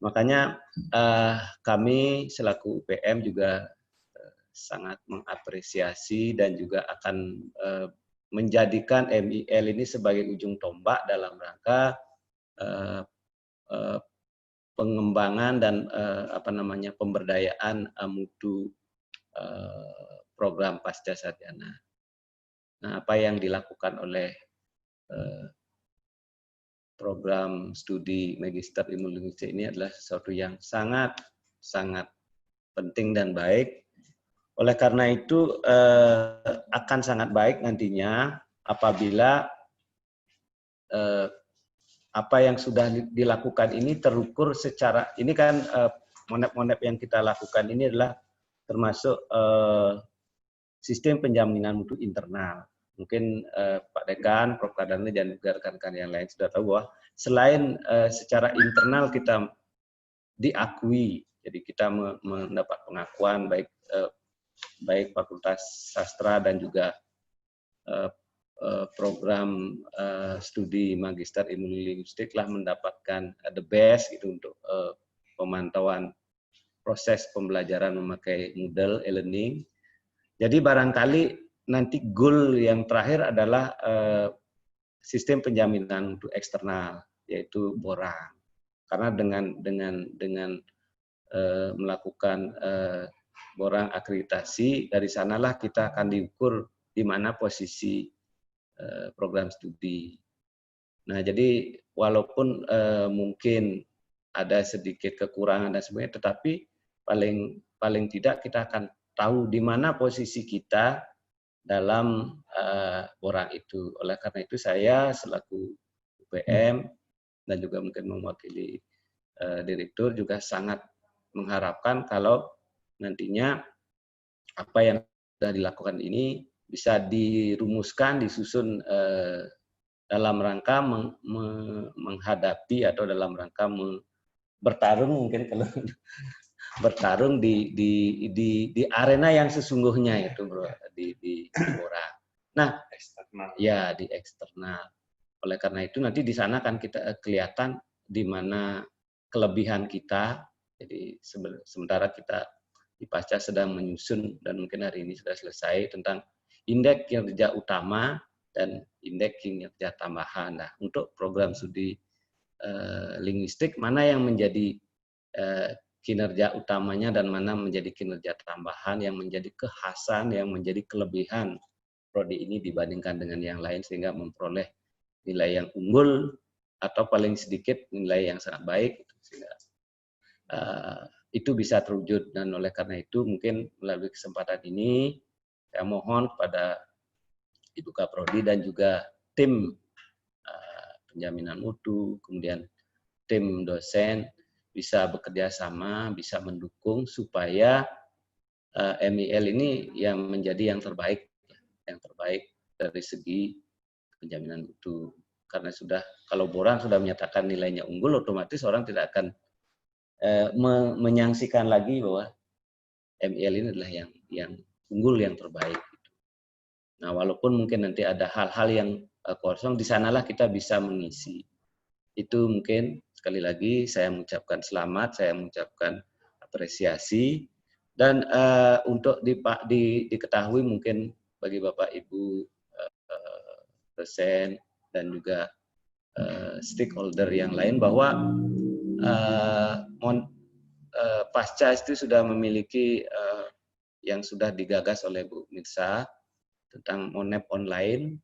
makanya kami selaku UPM juga sangat mengapresiasi dan juga akan menjadikan MIL ini sebagai ujung tombak dalam rangka pengembangan dan pemberdayaan mutu program pasca sarjana. Nah, apa yang dilakukan oleh program studi Magister Ilmu Linguistik ini adalah sesuatu yang sangat penting dan baik. Oleh karena itu akan sangat baik nantinya apabila apa yang sudah dilakukan ini terukur secara, ini kan monep-monep yang kita lakukan ini adalah termasuk sistem penjaminan mutu internal. Mungkin Pak Dekan, Prof. Kadani, dan juga rekan-rekan yang lain sudah tahu bahwa selain secara internal kita diakui, jadi kita mendapat pengakuan baik Fakultas Sastra dan juga program studi Magister Ilmu Linguistik telah mendapatkan the best gitu untuk pemantauan proses pembelajaran memakai Moodle e-learning. Jadi barangkali nanti goal yang terakhir adalah sistem penjaminan untuk eksternal, yaitu borang. Karena dengan melakukan borang akreditasi, dari sanalah kita akan diukur di mana posisi program studi. Nah, jadi walaupun mungkin ada sedikit kekurangan dan sebagainya, tetapi paling tidak kita akan tahu di mana posisi kita dalam borang itu. Oleh karena itu saya selaku UPM dan juga mungkin mewakili direktur juga sangat mengharapkan kalau nantinya apa yang sudah dilakukan ini bisa dirumuskan, disusun dalam rangka menghadapi atau dalam rangka bertarung mungkin kalau bertarung di arena yang sesungguhnya itu bro, di Borang. Nah, ya di eksternal. Oleh karena itu nanti di sana kan kita kelihatan di mana kelebihan kita. Jadi sementara kita di Pasca sedang menyusun dan mungkin hari ini sudah selesai tentang indeks kinerja utama dan indeks kinerja tambahan. Nah, untuk program studi linguistik mana yang menjadi kinerja utamanya dan mana menjadi kinerja tambahan yang menjadi kekhasan, yang menjadi kelebihan prodi ini dibandingkan dengan yang lain sehingga memperoleh nilai yang unggul atau paling sedikit nilai yang sangat baik sehingga itu bisa terwujud. Dan oleh karena itu mungkin melalui kesempatan ini saya mohon kepada Ibu Kaprodi dan juga tim penjaminan mutu, kemudian tim dosen bisa bekerja sama, bisa mendukung supaya MIL ini yang menjadi yang terbaik dari segi penjaminan mutu. Karena sudah kalau Borang sudah menyatakan nilainya unggul, otomatis orang tidak akan menyangsikan lagi bahwa MIL ini adalah yang unggul, yang terbaik. Nah, walaupun mungkin nanti ada hal-hal yang kosong, di sanalah kita bisa mengisi. Itu mungkin sekali lagi saya mengucapkan selamat, saya mengucapkan apresiasi, dan untuk diketahui mungkin bagi Bapak Ibu dosen dan juga stakeholder yang lain bahwa Pasca itu sudah memiliki yang sudah digagas oleh Bu Mirsa tentang Monep online,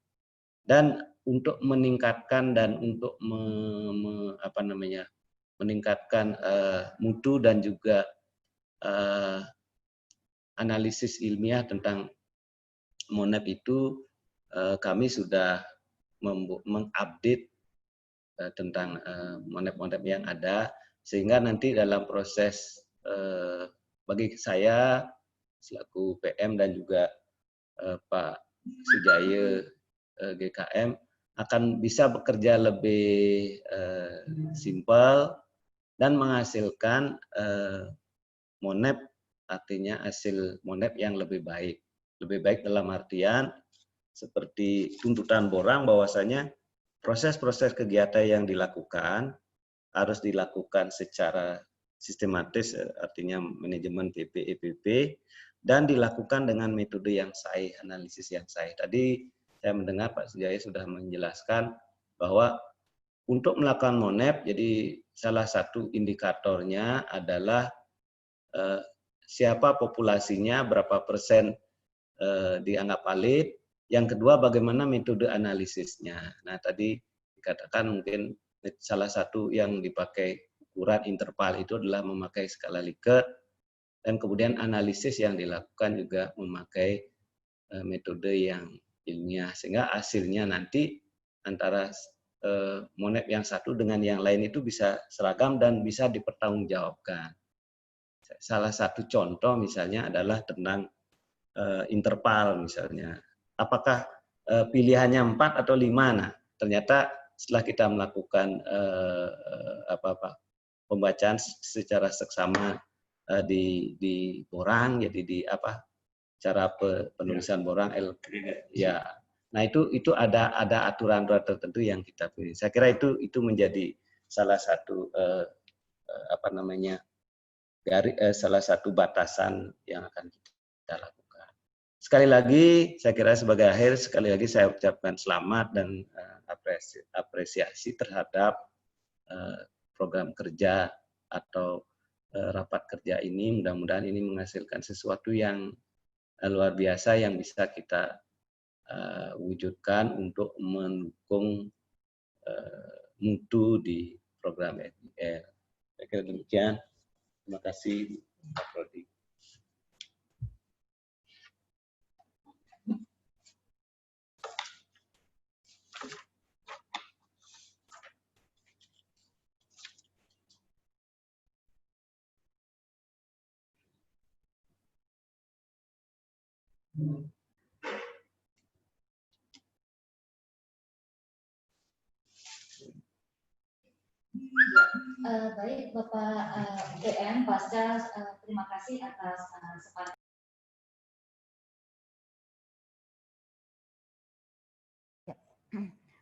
dan untuk meningkatkan dan untuk meningkatkan mutu dan juga analisis ilmiah tentang Monep itu kami sudah mengupdate tentang Monep-Monep yang ada, sehingga nanti dalam proses bagi saya selaku PM dan juga Pak Sujaya GKM akan bisa bekerja lebih simpel dan menghasilkan Monep, artinya hasil Monep yang lebih baik. Lebih baik dalam artian seperti tuntutan Borang bahwasanya proses-proses kegiatan yang dilakukan harus dilakukan secara sistematis, artinya manajemen PP, EPP, dan dilakukan dengan metode yang sahih, analisis yang sahih. Tadi saya mendengar Pak Sujaya sudah menjelaskan bahwa untuk melakukan Monep, jadi salah satu indikatornya adalah siapa populasinya, berapa persen dianggap valid. Yang kedua, bagaimana metode analisisnya. Nah, tadi dikatakan mungkin salah satu yang dipakai ukuran interval itu adalah memakai skala Likert, dan kemudian analisis yang dilakukan juga memakai metode yang ilmiah, sehingga hasilnya nanti antara Monep yang satu dengan yang lain itu bisa seragam dan bisa dipertanggungjawabkan. Salah satu contoh misalnya adalah tentang interval misalnya. Apakah pilihannya 4 atau 5? Nah, ternyata setelah kita melakukan pembacaan secara seksama di Borang, jadi di cara penulisan Borang ya. Nah, itu ada aturan-aturan tertentu yang kita pilih. Saya kira itu menjadi salah satu salah satu batasan yang akan kita lakukan. Sekali lagi, saya kira sebagai akhir, sekali lagi saya ucapkan selamat dan apresiasi terhadap program kerja atau rapat kerja ini. Mudah-mudahan ini menghasilkan sesuatu yang luar biasa yang bisa kita wujudkan untuk mendukung mutu di program MIL. Saya kira demikian. Terima kasih, Pak Prodi. Baik Bapak UPM Pasca, terima kasih atas kesempatan.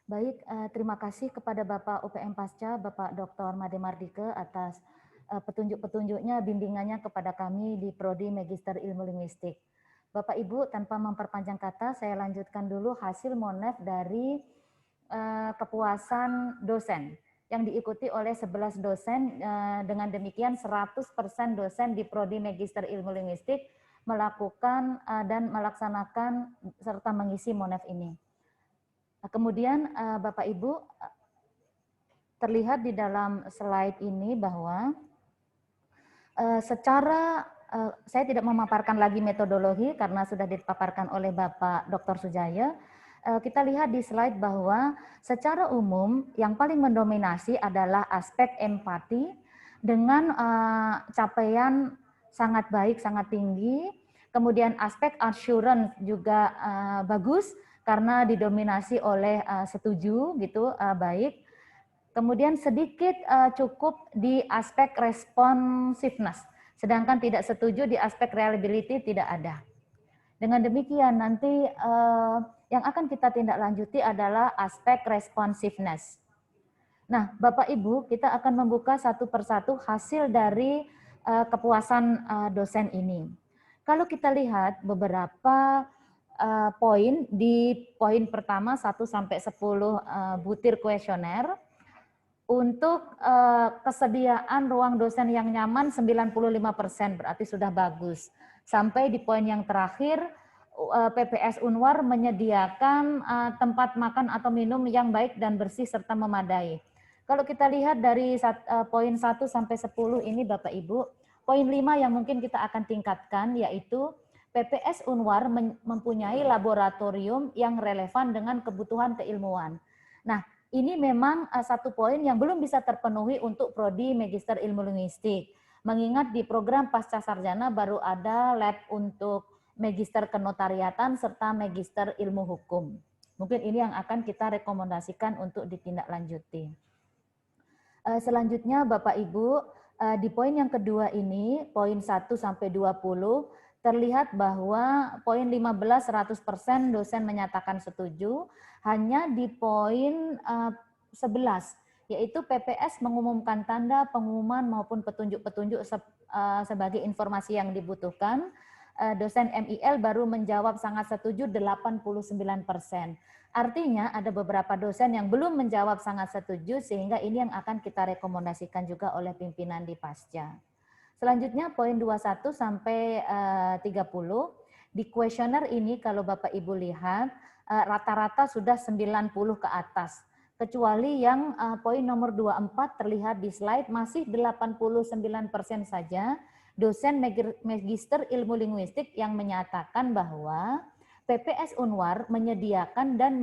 Baik, terima kasih kepada Bapak UPM Pasca, Bapak Dr. Made Mardike atas petunjuk-petunjuknya, bimbingannya kepada kami di Prodi Magister Ilmu Linguistik. Bapak Ibu, tanpa memperpanjang kata, saya lanjutkan dulu hasil monef dari kepuasan dosen yang diikuti oleh 11 dosen. Dengan demikian 100% dosen di Prodi Magister Ilmu Linguistik melakukan dan melaksanakan serta mengisi monef ini. Kemudian Bapak Ibu, terlihat di dalam slide ini bahwa saya tidak memaparkan lagi metodologi karena sudah dipaparkan oleh Bapak Dr. Sujaya. Kita lihat di slide bahwa secara umum yang paling mendominasi adalah aspek empati dengan capaian sangat baik, sangat tinggi. Kemudian aspek assurance juga bagus karena didominasi oleh setuju gitu, baik. Kemudian sedikit cukup di aspek responsiveness, sedangkan tidak setuju di aspek reliability tidak ada. Dengan demikian nanti yang akan kita tindak lanjuti adalah aspek responsiveness. Nah, Bapak Ibu, kita akan membuka satu persatu hasil dari kepuasan dosen ini. Kalau kita lihat beberapa poin, di poin pertama 1 sampai 10 butir kuesioner. Untuk kesediaan ruang dosen yang nyaman 95%, berarti sudah bagus. Sampai di poin yang terakhir, PPS Unwar menyediakan tempat makan atau minum yang baik dan bersih serta memadai. Kalau kita lihat dari poin 1 sampai 10 ini Bapak Ibu, poin 5 yang mungkin kita akan tingkatkan yaitu PPS Unwar mempunyai laboratorium yang relevan dengan kebutuhan keilmuan. Nah, ini memang satu poin yang belum bisa terpenuhi untuk Prodi Magister Ilmu Linguistik. Mengingat di program Pasca Sarjana baru ada lab untuk Magister Kenotariatan serta Magister Ilmu Hukum. Mungkin ini yang akan kita rekomendasikan untuk ditindaklanjuti. Selanjutnya Bapak Ibu, di poin yang kedua ini, poin 1 sampai 20, terlihat bahwa poin 15 100% dosen menyatakan setuju, hanya di poin 11 yaitu PPS mengumumkan tanda pengumuman maupun petunjuk-petunjuk sebagai informasi yang dibutuhkan. Dosen MIL baru menjawab sangat setuju 89%. Artinya ada beberapa dosen yang belum menjawab sangat setuju sehingga ini yang akan kita rekomendasikan juga oleh pimpinan di Pasca. Selanjutnya poin 21 sampai 30, di kuesioner ini kalau Bapak Ibu lihat rata-rata sudah 90 ke atas. Kecuali yang poin nomor 24 terlihat di slide masih 89% saja dosen Magister Ilmu Linguistik yang menyatakan bahwa PPS Unwar menyediakan dan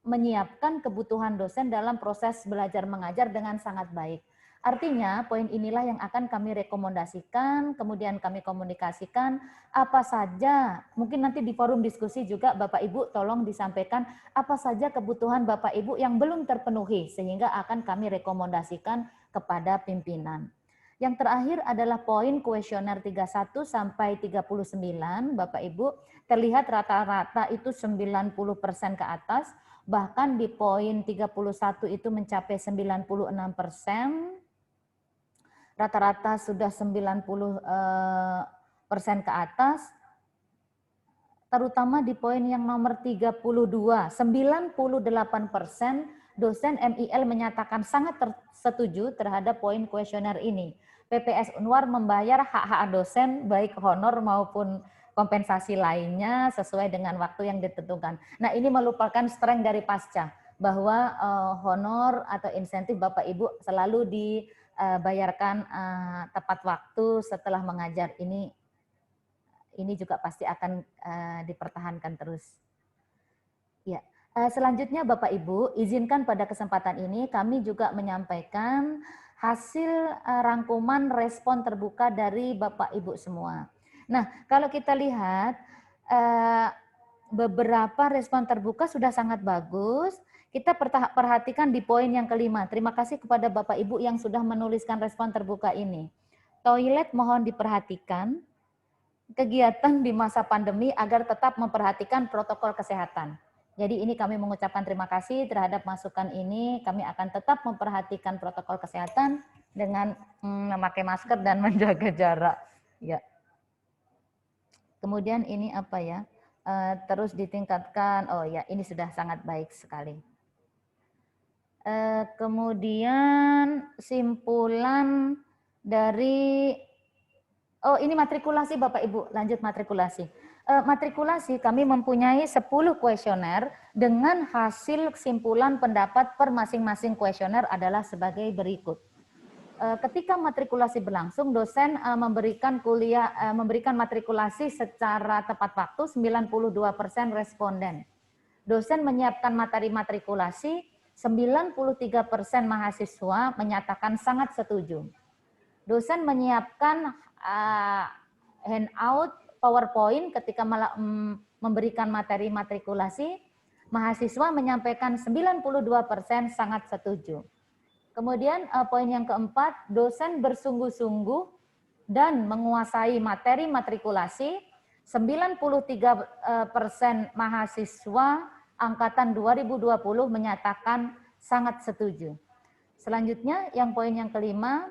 menyiapkan kebutuhan dosen dalam proses belajar mengajar dengan sangat baik. Artinya, poin inilah yang akan kami rekomendasikan, kemudian kami komunikasikan apa saja, mungkin nanti di forum diskusi juga Bapak Ibu tolong disampaikan apa saja kebutuhan Bapak Ibu yang belum terpenuhi, sehingga akan kami rekomendasikan kepada pimpinan. Yang terakhir adalah poin kuesioner 31 sampai 39, Bapak Ibu, terlihat rata-rata itu 90% ke atas, bahkan di poin 31 itu mencapai 96%. Rata-rata sudah 90% ke atas, terutama di poin yang nomor 32, 98% dosen MIL menyatakan sangat setuju terhadap poin kuesioner ini. PPS Unwar membayar hak-hak dosen baik honor maupun kompensasi lainnya sesuai dengan waktu yang ditentukan. Nah, ini merupakan strength dari Pasca, bahwa honor atau insentif Bapak Ibu selalu dibayarkan tepat waktu setelah mengajar. Ini juga pasti akan dipertahankan terus. Ya, selanjutnya Bapak Ibu, izinkan pada kesempatan ini kami juga menyampaikan hasil rangkuman respon terbuka dari Bapak Ibu semua. Nah, kalau kita lihat beberapa respon terbuka sudah sangat bagus. Kita perhatikan di poin yang kelima. Terima kasih kepada Bapak Ibu yang sudah menuliskan respon terbuka ini. Toilet mohon diperhatikan. Kegiatan di masa pandemi agar tetap memperhatikan protokol kesehatan. Jadi ini kami mengucapkan terima kasih terhadap masukan ini. Kami akan tetap memperhatikan protokol kesehatan dengan memakai masker dan menjaga jarak. Ya. Kemudian ini apa ya? Terus ditingkatkan. Oh ya, ini sudah sangat baik sekali. Kemudian simpulan dari ini matrikulasi Bapak Ibu, lanjut matrikulasi. Matrikulasi kami mempunyai 10 kuesioner dengan hasil kesimpulan pendapat per masing-masing kuesioner adalah sebagai berikut. Ketika matrikulasi berlangsung, dosen memberikan matrikulasi secara tepat waktu 92% responden. Dosen menyiapkan materi matrikulasi, 93% mahasiswa menyatakan sangat setuju. Dosen menyiapkan handout PowerPoint ketika memberikan materi matrikulasi, mahasiswa menyampaikan 92% sangat setuju. Kemudian poin yang keempat, dosen bersungguh-sungguh dan menguasai materi matrikulasi, 93% mahasiswa angkatan 2020 menyatakan sangat setuju. Selanjutnya, yang poin yang kelima,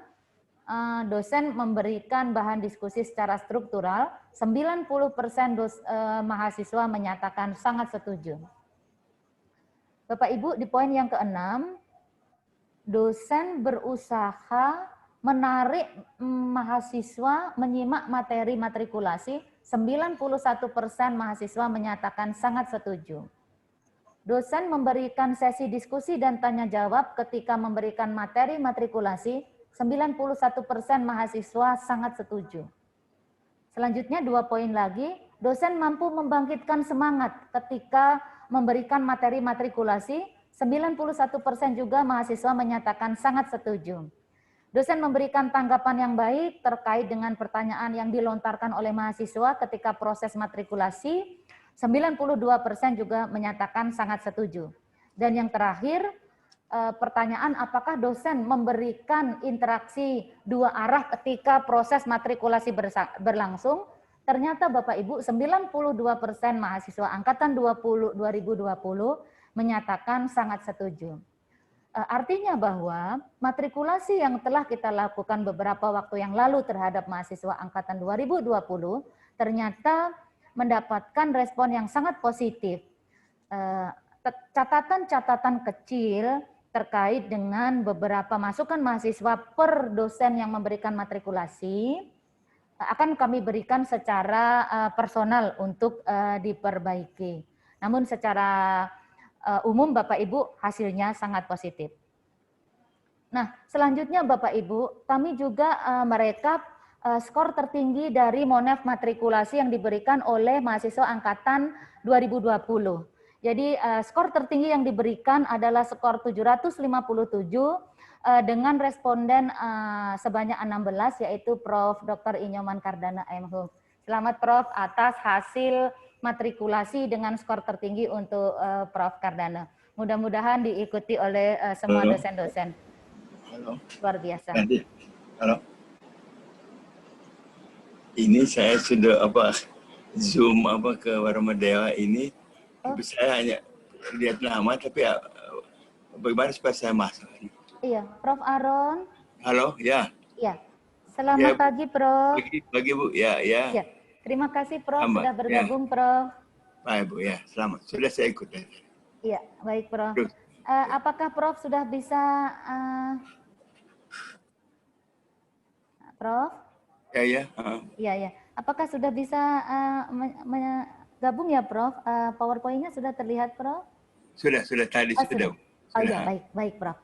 dosen memberikan bahan diskusi secara struktural, 90% mahasiswa menyatakan sangat setuju. Bapak Ibu, di poin yang keenam, dosen berusaha menarik mahasiswa menyimak materi matrikulasi, 91% mahasiswa menyatakan sangat setuju. Dosen memberikan sesi diskusi dan tanya jawab ketika memberikan materi matrikulasi, 91% mahasiswa sangat setuju. Selanjutnya 2 poin lagi, dosen mampu membangkitkan semangat ketika memberikan materi matrikulasi, 91% juga mahasiswa menyatakan sangat setuju. Dosen memberikan tanggapan yang baik terkait dengan pertanyaan yang dilontarkan oleh mahasiswa ketika proses matrikulasi, 92% juga menyatakan sangat setuju. Dan yang terakhir, pertanyaan apakah dosen memberikan interaksi 2 arah ketika proses matrikulasi berlangsung, ternyata Bapak Ibu 92% mahasiswa angkatan 2020 menyatakan sangat setuju. Artinya bahwa matrikulasi yang telah kita lakukan beberapa waktu yang lalu terhadap mahasiswa angkatan 2020 ternyata mendapatkan respon yang sangat positif. Catatan-catatan kecil terkait dengan beberapa masukan mahasiswa per dosen yang memberikan matrikulasi akan kami berikan secara personal untuk diperbaiki. Namun secara umum Bapak Ibu hasilnya sangat positif. Nah, selanjutnya Bapak Ibu, kami juga merekap skor tertinggi dari Monef matrikulasi yang diberikan oleh mahasiswa angkatan 2020. Jadi skor tertinggi yang diberikan adalah skor 757 dengan responden sebanyak 16 yaitu Prof. Dr. Inyoman Kardana MHum. Selamat Prof atas hasil matrikulasi dengan skor tertinggi untuk Prof. Kardana. Mudah-mudahan diikuti oleh semua dosen-dosen. Halo. Luar biasa. Halo. Ini saya sudah Zoom ke Warma Dewa ini. Tapi saya hanya lihat nama, tapi bagaimana supaya saya masuk? Iya, Prof. Aron. Halo, ya. Iya. Selamat pagi, Prof. Pagi, Bu. Ya. Terima kasih, Prof. Sudah bergabung, Prof. Baik, Bu. Ya, selamat. Sudah saya ikut. Iya, baik, Prof. Apakah Prof sudah bisa, Prof? Ya. Iya. Apakah sudah bisa gabung ya, Prof? PowerPoint-nya sudah terlihat, Prof? Sudah tadi sudah. Oh iya, baik, Prof.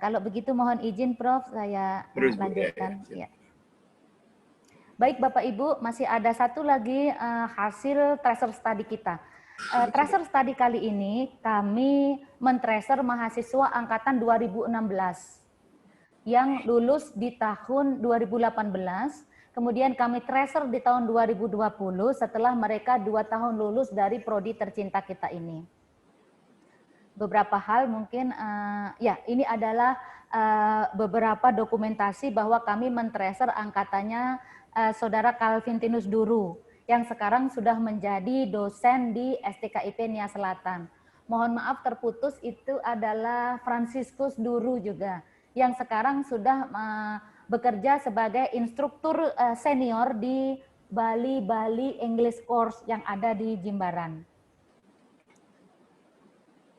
Kalau begitu mohon izin, Prof, saya lanjutkan. Ya. Baik, Bapak Ibu, masih ada satu lagi hasil tracer study kita. Tracer study kali ini kami men-tracer mahasiswa angkatan 2016 yang lulus di tahun 2018. Kemudian kami tracer di tahun 2020 setelah mereka 2 tahun lulus dari prodi tercinta kita ini. beberapa hal mungkin, ya ini adalah beberapa dokumentasi bahwa kami men-tracer angkatannya Saudara Calvintinus Duru yang sekarang sudah menjadi dosen di STKIP Nia Selatan. Mohon maaf terputus, itu adalah Franciscus Duru juga yang sekarang sudah bekerja sebagai instruktur senior di Bali English Course yang ada di Jimbaran.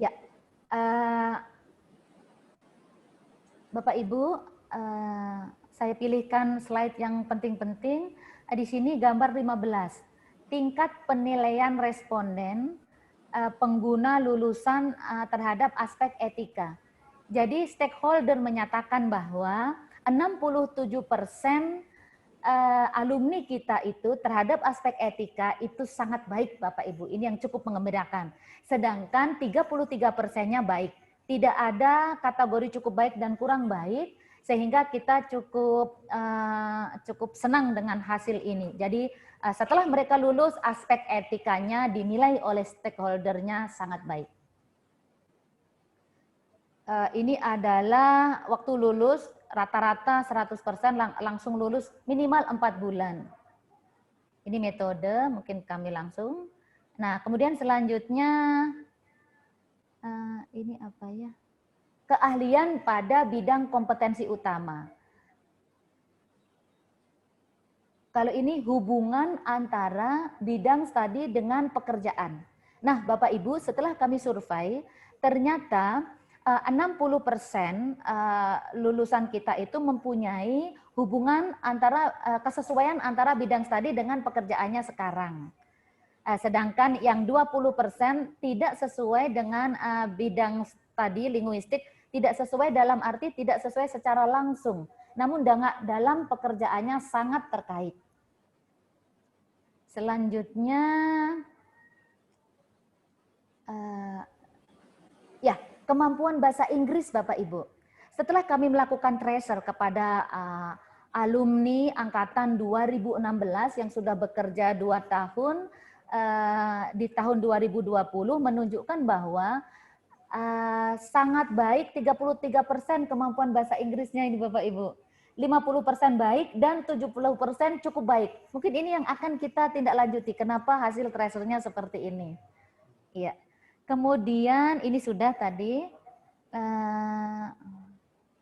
Ya, Bapak Ibu, saya pilihkan slide yang penting-penting. Di sini gambar 15. Tingkat penilaian responden pengguna lulusan terhadap aspek etika. Jadi stakeholder menyatakan bahwa 67% alumni kita itu terhadap aspek etika itu sangat baik, Bapak Ibu. Ini yang cukup mengembirakan. Sedangkan 33%-nya baik. Tidak ada kategori cukup baik dan kurang baik, sehingga kita cukup senang dengan hasil ini. Jadi setelah mereka lulus, aspek etikanya dinilai oleh stakeholdernya sangat baik. Ini adalah waktu lulus rata-rata 100% langsung lulus minimal 4 bulan. Ini metode, mungkin kami langsung. Nah, kemudian selanjutnya ini apa ya? Keahlian pada bidang kompetensi utama. Kalau ini hubungan antara bidang studi dengan pekerjaan. Nah, Bapak Ibu, setelah kami survei, ternyata 60% lulusan kita itu mempunyai hubungan antara kesesuaian antara bidang studi dengan pekerjaannya sekarang. Sedangkan yang 20% tidak sesuai dengan bidang studi linguistik, tidak sesuai dalam arti tidak sesuai secara langsung, namun dalam pekerjaannya sangat terkait. Selanjutnya, ya, kemampuan bahasa Inggris, Bapak Ibu. Setelah kami melakukan tracer kepada alumni angkatan 2016 yang sudah bekerja 2 tahun di tahun 2020, menunjukkan bahwa sangat baik 33% kemampuan bahasa Inggrisnya ini, Bapak Ibu. 50% baik dan 70% cukup baik. Mungkin ini yang akan kita tindak lanjuti. Kenapa hasil tracernya seperti ini? Iya. Kemudian ini sudah tadi.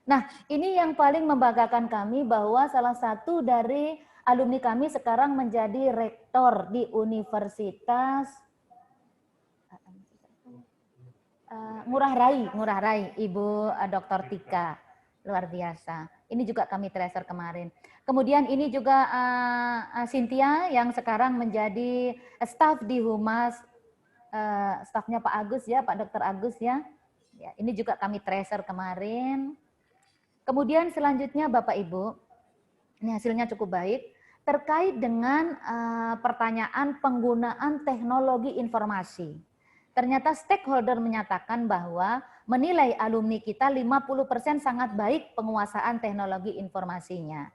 Nah, ini yang paling membanggakan kami bahwa salah satu dari alumni kami sekarang menjadi rektor di Universitas Ngurah Rai, Ibu Dr. Tika. Luar biasa. Ini juga kami tracer kemarin. Kemudian ini juga Cynthia yang sekarang menjadi staf di Humas, stafnya Pak Agus ya, Pak Dr. Agus ya. Ya, ini juga kami tracer kemarin. Kemudian selanjutnya Bapak Ibu, ini hasilnya cukup baik, terkait dengan pertanyaan penggunaan teknologi informasi. Ternyata stakeholder menyatakan bahwa menilai alumni kita 50% sangat baik penguasaan teknologi informasinya.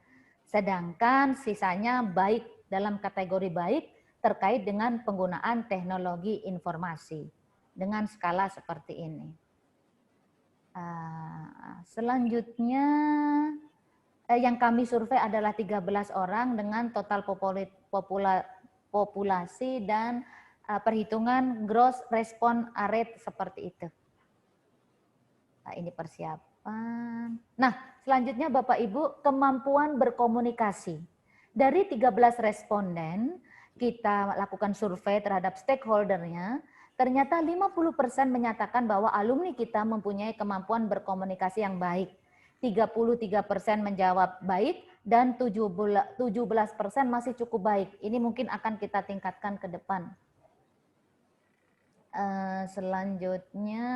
Sedangkan sisanya baik dalam kategori baik terkait dengan penggunaan teknologi informasi dengan skala seperti ini. Selanjutnya yang kami survei adalah 13 orang dengan total populasi dan perhitungan gross response rate seperti itu. Nah, ini persiapan. Nah, selanjutnya Bapak Ibu, kemampuan berkomunikasi. Dari 13 responden, kita lakukan survei terhadap stakeholdernya, ternyata 50% menyatakan bahwa alumni kita mempunyai kemampuan berkomunikasi yang baik. 33% menjawab baik dan 17% masih cukup baik. Ini mungkin akan kita tingkatkan ke depan. Selanjutnya,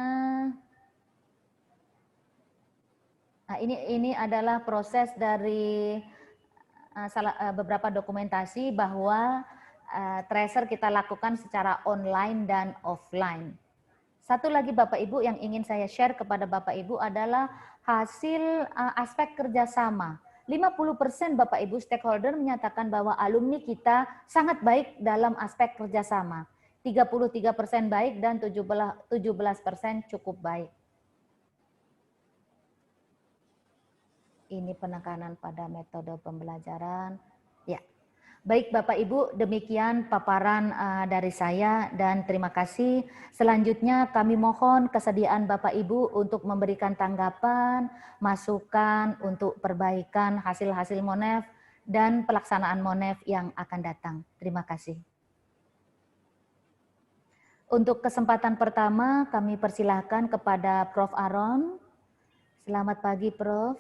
nah ini adalah proses dari beberapa dokumentasi bahwa tracer kita lakukan secara online dan offline. Satu lagi Bapak Ibu yang ingin saya share kepada Bapak Ibu adalah hasil aspek kerjasama. 50% Bapak Ibu stakeholder menyatakan bahwa alumni kita sangat baik dalam aspek kerjasama. 33% baik dan 17% cukup baik. Ini penekanan pada metode pembelajaran. Ya, baik Bapak Ibu, demikian paparan dari saya dan terima kasih. Selanjutnya kami mohon kesediaan Bapak Ibu untuk memberikan tanggapan, masukan untuk perbaikan hasil-hasil MONEF dan pelaksanaan MONEF yang akan datang. Terima kasih. Untuk kesempatan pertama kami persilahkan kepada Prof. Aron. Selamat pagi Prof.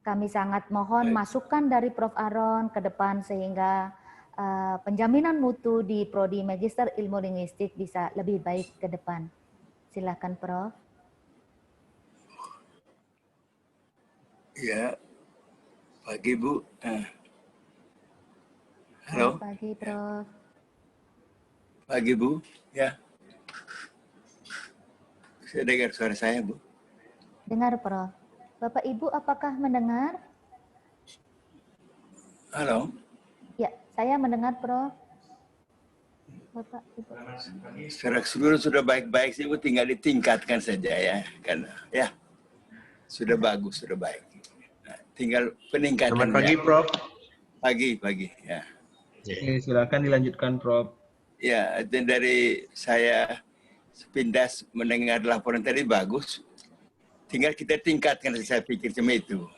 Kami sangat mohon masukan dari Prof. Aron ke depan sehingga penjaminan mutu di Prodi Magister Ilmu Linguistik bisa lebih baik ke depan. Silakan Prof. Ya, pagi Bu. Selamat Halo, pagi Prof. pagi Bu. Ya, saya dengar suara saya Bu. Dengar Prof. Bapak Ibu apakah mendengar? Halo. Ya, saya mendengar Prof. Bapak Ibu. Secara keseluruhan sudah baik-baik sih Bu, tinggal ditingkatkan saja ya. Karena ya sudah bagus, sudah baik. Nah, tinggal peningkatan. Selamat pagi, Prof. Pagi ya. Oke, silakan dilanjutkan Prof. Ya, dan dari saya sepintas mendengar laporan tadi bagus. Tinggal kita tingkatkan, saya pikir cuma itu.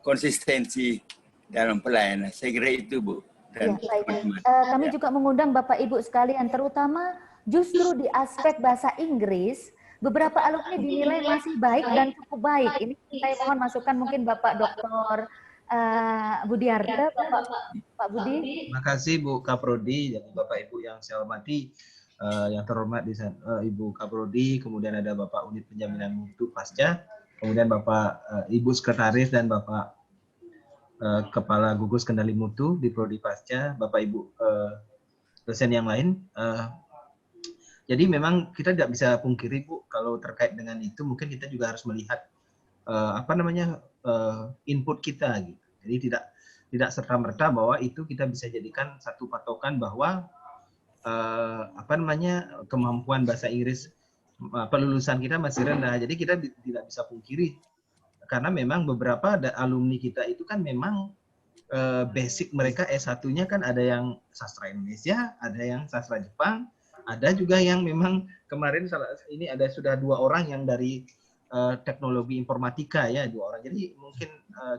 Konsistensi dalam pelayanan. Saya kira itu Bu. Dan Ya, baik. Kami juga mengundang Bapak Ibu sekalian, terutama justru di aspek bahasa Inggris, beberapa alumni dinilai masih baik dan cukup baik. Ini saya mohon masukan mungkin Bapak Dr. Budiarte, Pak Budi. Terima kasih Bu Kaprodi dan Bapak Ibu yang saya hormati, yang terhormat di sana, Ibu Kaprodi, kemudian ada Bapak Unit Penjaminan Mutu Pasca, kemudian Bapak Ibu Sekretaris dan Bapak Kepala Gugus Kendali Mutu di Prodi Pasca, Bapak Ibu dosen yang lain. Jadi memang kita tidak bisa pungkiri Bu, kalau terkait dengan itu mungkin kita juga harus melihat input kita gitu. Jadi tidak serta-merta bahwa itu kita bisa jadikan satu patokan bahwa kemampuan bahasa Inggris lulusan kita masih rendah. Jadi kita tidak bisa pungkiri karena memang beberapa alumni kita itu kan memang basic mereka S1-nya kan ada yang sastra Indonesia, ada yang sastra Jepang, ada juga yang memang kemarin ini ada sudah 2 orang yang dari teknologi informatika ya, 2 orang. Jadi mungkin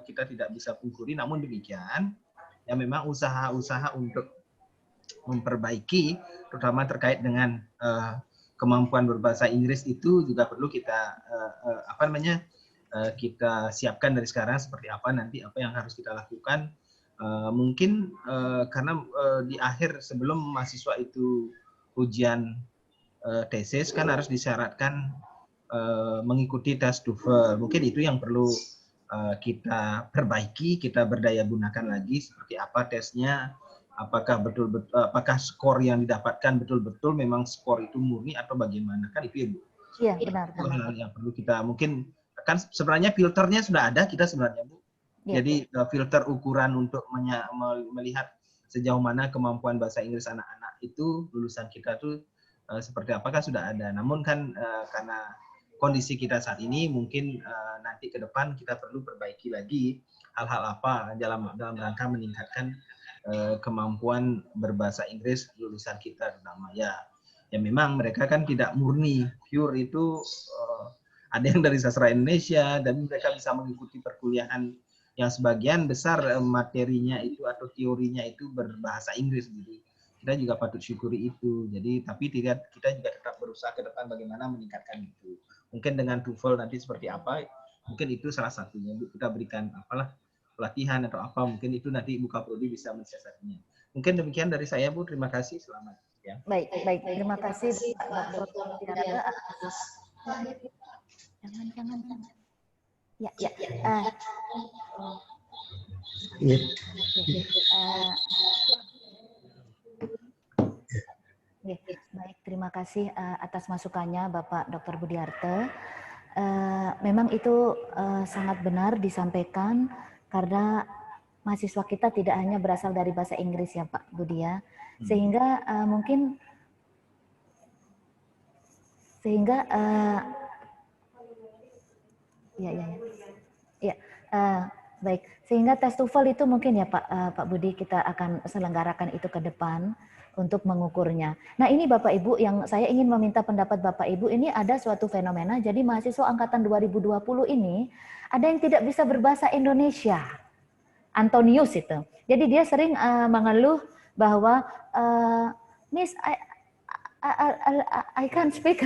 kita tidak bisa pungkiri, namun demikian ya memang usaha-usaha untuk memperbaiki terutama terkait dengan kemampuan berbahasa Inggris itu juga perlu kita kita siapkan dari sekarang seperti apa nanti apa yang harus kita lakukan. Mungkin karena di akhir sebelum mahasiswa itu ujian tesis kan harus disyaratkan mengikuti tes TOEFL. Mungkin itu yang perlu kita perbaiki, kita berdaya gunakan lagi seperti apa tesnya, apakah betul-betul apakah skor yang didapatkan betul-betul memang skor itu murni atau bagaimana, kan itu ya Bu. Iya, benar. Itu hal yang perlu kita mungkin kan sebenarnya filternya sudah ada kita sebenarnya Bu. Ya. Jadi filter ukuran untuk melihat sejauh mana kemampuan bahasa Inggris anak-anak itu lulusan kita tuh seperti apakah sudah ada. Namun kan karena kondisi kita saat ini mungkin nanti ke depan kita perlu perbaiki lagi hal-hal apa dalam rangka meningkatkan kemampuan berbahasa Inggris lulusan kita terutama ya memang mereka kan tidak murni pure itu ada yang dari sastra Indonesia dan mereka bisa mengikuti perkuliahan yang sebagian besar materinya itu atau teorinya itu berbahasa Inggris gitu. Kita juga patut syukuri itu. Jadi tapi kita juga tetap berusaha ke depan bagaimana meningkatkan itu. Mungkin dengan TOEFL nanti seperti apa? Mungkin itu salah satunya. Kita berikan pelatihan atau apa? Mungkin itu nanti Ibu Kaprodi bisa mensiasatinya. Mungkin demikian dari saya Bu. Terima kasih. Selamat ya. Baik. Terima kasih Dr. Jangan. Ya. Baik, terima kasih atas masukannya Bapak Dr. Budiarte. Memang itu sangat benar disampaikan karena mahasiswa kita tidak hanya berasal dari bahasa Inggris ya Pak Budi ya, sehingga mungkin Sehingga baik. Sehingga tes TOEFL itu mungkin ya Pak Budi, kita akan selenggarakan itu ke depan untuk mengukurnya. Nah ini Bapak Ibu yang saya ingin meminta pendapat Bapak Ibu, ini ada suatu fenomena, jadi mahasiswa angkatan 2020 ini ada yang tidak bisa berbahasa Indonesia. Antonius itu. Jadi dia sering mengeluh bahwa Miss, I can't speak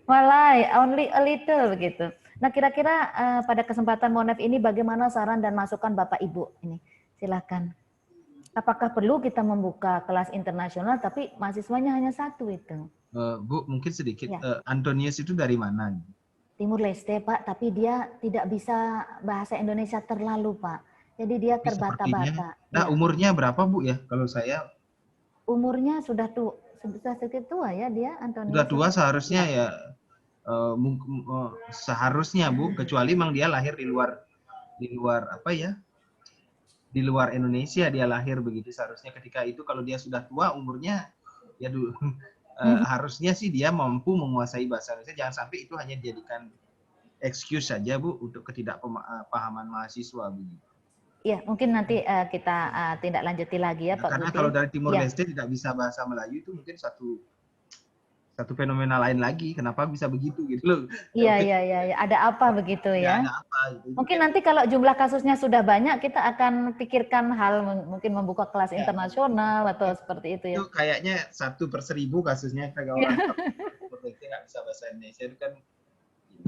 Malay, only a little begitu. Nah kira-kira pada kesempatan Monef ini bagaimana saran dan masukan Bapak Ibu ini? Silakan. Apakah perlu kita membuka kelas internasional tapi mahasiswanya hanya satu itu? Bu, mungkin sedikit. Ya. Antonius itu dari mana? Timur Leste Pak, tapi dia tidak bisa bahasa Indonesia terlalu Pak. Jadi dia terbata-bata. Nah Ya. umurnya berapa Bu ya? Kalau saya Umurnya sudah sedikit tua ya dia, Antonius. sudah tua seharusnya ya. Seharusnya Bu, kecuali memang dia lahir di luar apa ya? Di luar Indonesia dia lahir begitu, seharusnya ketika itu kalau dia sudah tua umurnya ya dulu harusnya sih dia mampu menguasai bahasa Indonesia. Jangan sampai itu hanya dijadikan excuse saja Bu untuk ketidakpahaman mahasiswa begitu. Iya, mungkin nanti kita tindak lanjuti lagi ya Pak Karena Budi. kalau dari Timur Ya. Leste tidak bisa bahasa Melayu itu mungkin satu fenomena lain lagi. Kenapa bisa begitu gitu loh? Iya. Ada apa begitu ya? Ada apa? Gitu. Mungkin nanti kalau jumlah kasusnya sudah banyak, kita akan pikirkan hal mungkin membuka kelas internasional atau seperti itu ya. Itu kayaknya 1/1000 kasusnya kalau orang nggak bisa bahasa Indonesia itu kan,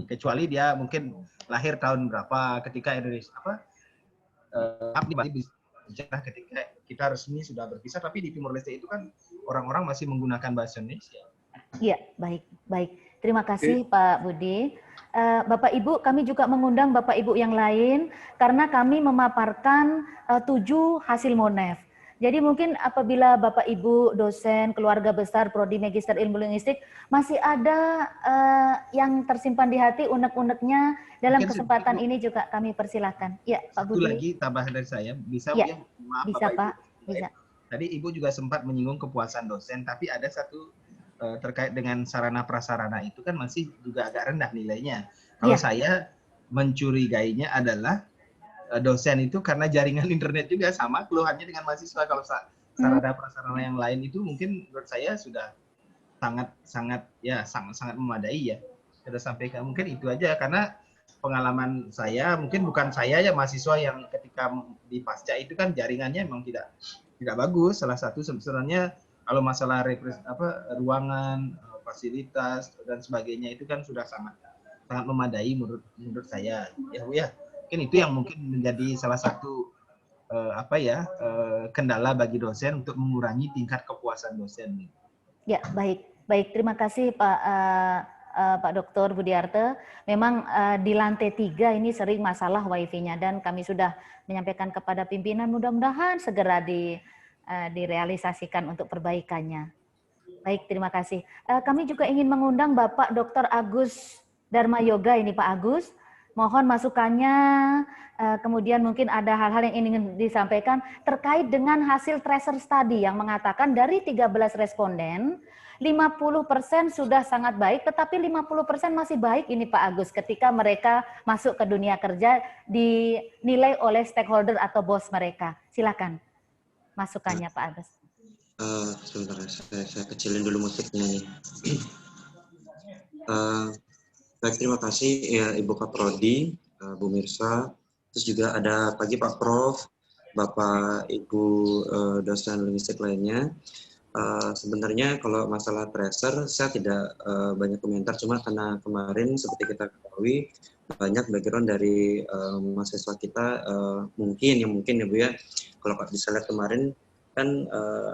kecuali dia mungkin lahir tahun berapa ketika Indonesia ketika kita resmi sudah berpisah, tapi di Timur Leste itu kan orang-orang masih menggunakan bahasa Indonesia. Iya, baik. Terima kasih Pak Budi. Bapak Ibu, kami juga mengundang Bapak Ibu yang lain karena kami memaparkan 7 hasil Monef. Jadi mungkin apabila Bapak Ibu dosen keluarga besar prodi Magister Ilmu Linguistik masih ada yang tersimpan di hati unek-uneknya, dalam Mungkin kesempatan ini juga kami persilahkan. Ya, Pak Satu Budi. lagi tambahan dari saya, bisa Ya, Bu ya? Maaf, bisa Bapak, Pak, Ibu. bisa. Tadi Ibu juga sempat menyinggung kepuasan dosen, tapi ada satu terkait dengan sarana prasarana itu kan masih juga agak rendah nilainya. Kalau saya mencurigainya adalah dosen itu karena jaringan internet juga sama keluhannya dengan mahasiswa. Kalau sarana prasarana yang lain itu mungkin menurut saya sudah sangat memadai ya. Sudah sampaikan mungkin itu aja, karena pengalaman saya, mungkin bukan saya ya, mahasiswa yang ketika di pasca itu kan jaringannya memang tidak bagus. Salah satu sebenarnya kalau masalah ruangan, fasilitas dan sebagainya itu kan sudah sangat memadai menurut saya ya Bu ya. Mungkin itu yang mungkin menjadi salah satu kendala bagi dosen untuk mengurangi tingkat kepuasan dosen. Ya, baik. Terima kasih Pak Dr. Budiarte. Memang di lantai 3 ini sering masalah wifi-nya dan kami sudah menyampaikan kepada pimpinan, mudah-mudahan segera direalisasikan untuk perbaikannya. Baik, terima kasih. Kami juga ingin mengundang Bapak Dr. Agus Dharma Yoga ini Pak Agus. Mohon masukannya, kemudian mungkin ada hal-hal yang ingin disampaikan terkait dengan hasil tracer study yang mengatakan dari 13 responden, 50% sudah sangat baik, tetapi 50% masih baik ini Pak Agus ketika mereka masuk ke dunia kerja dinilai oleh stakeholder atau bos mereka. Silakan masukannya Pak Agus. Sebentar, saya kecilin dulu musiknya nih. Baik, terima kasih ya Ibu Kaprodi, Bu Mirsa, terus juga ada pagi Pak Prof, Bapak Ibu dosen linguistik lainnya. Sebenarnya kalau masalah tracer saya tidak banyak komentar, cuma karena kemarin seperti kita ketahui banyak background dari mahasiswa kita mungkin ya Bu ya, kalau bisa lihat kemarin kan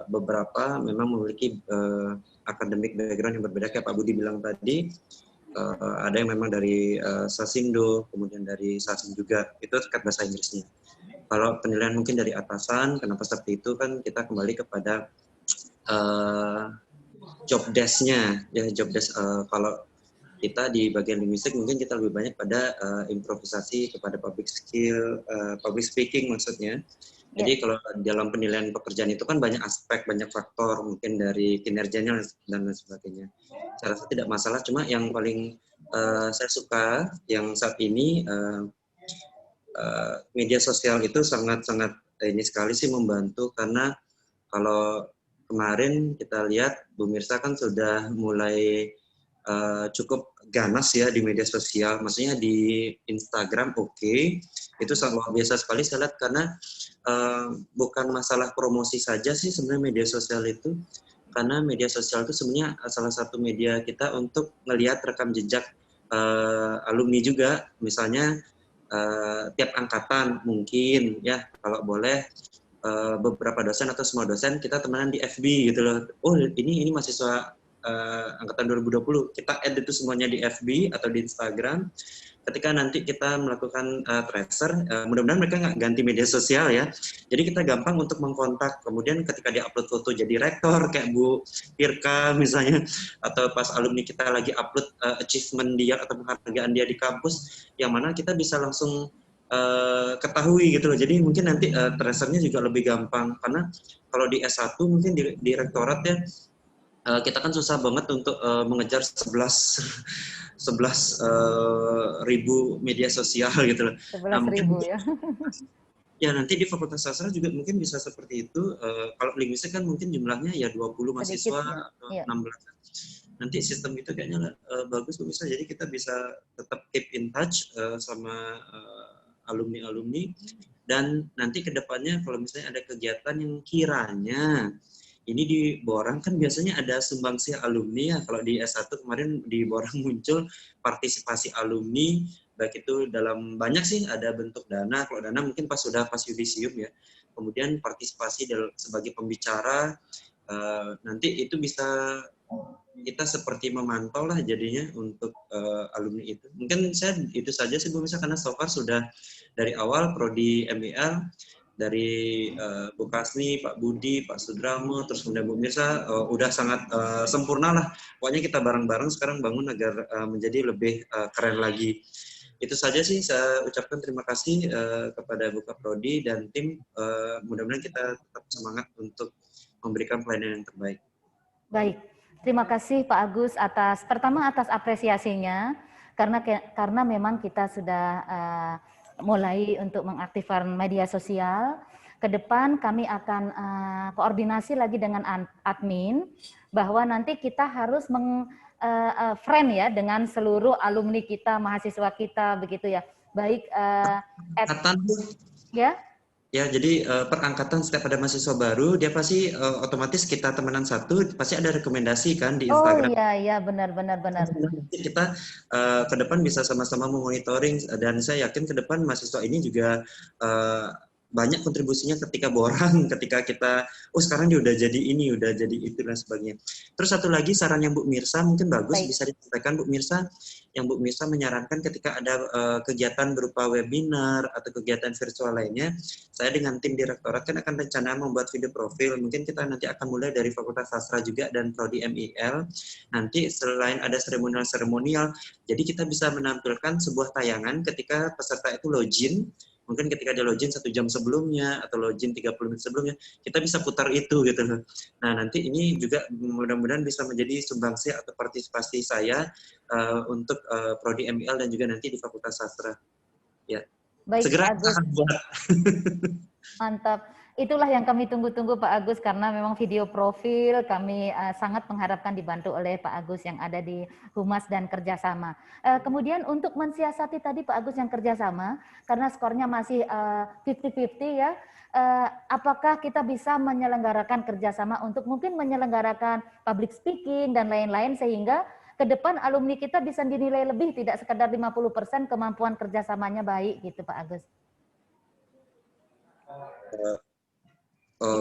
beberapa memang memiliki akademik background yang berbeda kayak Pak Budi bilang tadi. Ada yang memang dari Sasindo, kemudian dari Sasim juga, itu terkait bahasa Inggrisnya. Kalau penilaian mungkin dari atasan, kenapa seperti itu kan kita kembali kepada job desk-nya, ya job desk. Kalau kita di bagian linguistik mungkin kita lebih banyak pada improvisasi, kepada public skill, public speaking maksudnya. Jadi kalau dalam penilaian pekerjaan itu kan banyak aspek, banyak faktor, mungkin dari kinerjanya dan lain sebagainya. Saya rasa tidak masalah, cuma yang paling saya suka yang saat ini media sosial itu sangat-sangat ini sekali sih membantu, karena kalau kemarin kita lihat Bu Mirsa kan sudah mulai cukup ganas ya di media sosial, maksudnya di Instagram itu sangat luar biasa sekali saya lihat, karena bukan masalah promosi saja sih sebenarnya media sosial itu, karena media sosial itu sebenarnya salah satu media kita untuk melihat rekam jejak alumni juga, misalnya tiap angkatan mungkin ya kalau boleh beberapa dosen atau semua dosen kita temenan di FB gitu loh. Oh ini mahasiswa angkatan 2020, kita add itu semuanya di FB atau di Instagram. Ketika nanti kita melakukan tracer, mudah-mudahan mereka nggak ganti media sosial ya. Jadi kita gampang untuk mengkontak. Kemudian ketika dia upload foto jadi rektor kayak Bu Irka misalnya, atau pas alumni kita lagi upload achievement dia atau penghargaan dia di kampus, yang mana kita bisa langsung ketahui gitu loh. Jadi mungkin nanti tracernya juga lebih gampang, karena kalau di S1 mungkin di rektorat ya, kita kan susah banget untuk mengejar 11.000 media sosial gitu loh. 11.000 ya. Ya nanti di Fakultas Sastra juga mungkin bisa seperti itu. Kalau linguistik kan mungkin jumlahnya ya 20 mahasiswa atau 16. Nanti sistem itu kayaknya bagus bisa. Jadi kita bisa tetap keep in touch sama alumni-alumni, dan nanti kedepannya kalau misalnya ada kegiatan yang kiranya ini di Borang kan biasanya ada sumbangsi alumni ya. Kalau di S1 kemarin di Borang muncul partisipasi alumni, baik itu dalam banyak sih, ada bentuk dana. Kalau dana mungkin pas yudisium ya. Kemudian partisipasi sebagai pembicara, nanti itu bisa kita seperti memantau lah jadinya untuk alumni itu. Mungkin saya itu saja sih Bu Mirsa, karena so far sudah dari awal Prodi MEL, dari Bu Kasni, Pak Budi, Pak Sudramo, terus kemudian Bu Mirsa udah sangat sempurna lah. Pokoknya kita bareng-bareng sekarang bangun agar menjadi lebih keren lagi. Itu saja sih, saya ucapkan terima kasih kepada Buka Prodi dan tim. Mudah-mudahan kita tetap semangat untuk memberikan pelayanan yang terbaik. Baik, terima kasih Pak Agus atas apresiasinya, karena memang kita sudah mulai untuk mengaktifkan media sosial. Ke depan kami akan koordinasi lagi dengan admin bahwa nanti kita harus friend ya dengan seluruh alumni kita, mahasiswa kita begitu ya. Baik ya. Ya, jadi perangkatan setiap ada mahasiswa baru, dia pasti otomatis kita temenan satu, pasti ada rekomendasi kan di Instagram. Oh iya, benar. Kita ke depan bisa sama-sama memonitoring, dan saya yakin ke depan mahasiswa ini juga banyak kontribusinya ketika Borang, ketika kita, sekarang dia udah jadi ini, udah jadi itu dan sebagainya. Terus satu lagi saran yang Bu Mirsa mungkin bagus bisa disampaikan Bu Mirsa, yang Bu Mirsa menyarankan ketika ada kegiatan berupa webinar atau kegiatan virtual lainnya, saya dengan tim direktorat kan akan rencana membuat video profil. Mungkin kita nanti akan mulai dari Fakultas Sastra juga dan Prodi MEL. Nanti selain ada seremonial, jadi kita bisa menampilkan sebuah tayangan ketika peserta itu login. Mungkin ketika dia login 1 jam sebelumnya atau login 30 menit sebelumnya, kita bisa putar itu gitu loh. Nah nanti ini juga mudah-mudahan bisa menjadi sumbangsi atau partisipasi saya untuk Prodi MEL dan juga nanti di Fakultas Sastra. Ya. Baik, segera Agus. akan buat. Mantap. Itulah yang kami tunggu-tunggu Pak Agus, karena memang video profil kami sangat mengharapkan dibantu oleh Pak Agus yang ada di Humas dan Kerjasama. Kemudian untuk mensiasati tadi Pak Agus yang kerjasama, karena skornya masih 50-50 ya, apakah kita bisa menyelenggarakan kerjasama untuk mungkin menyelenggarakan public speaking dan lain-lain, sehingga ke depan alumni kita bisa dinilai lebih, tidak sekedar 50% kemampuan kerjasamanya baik gitu Pak Agus.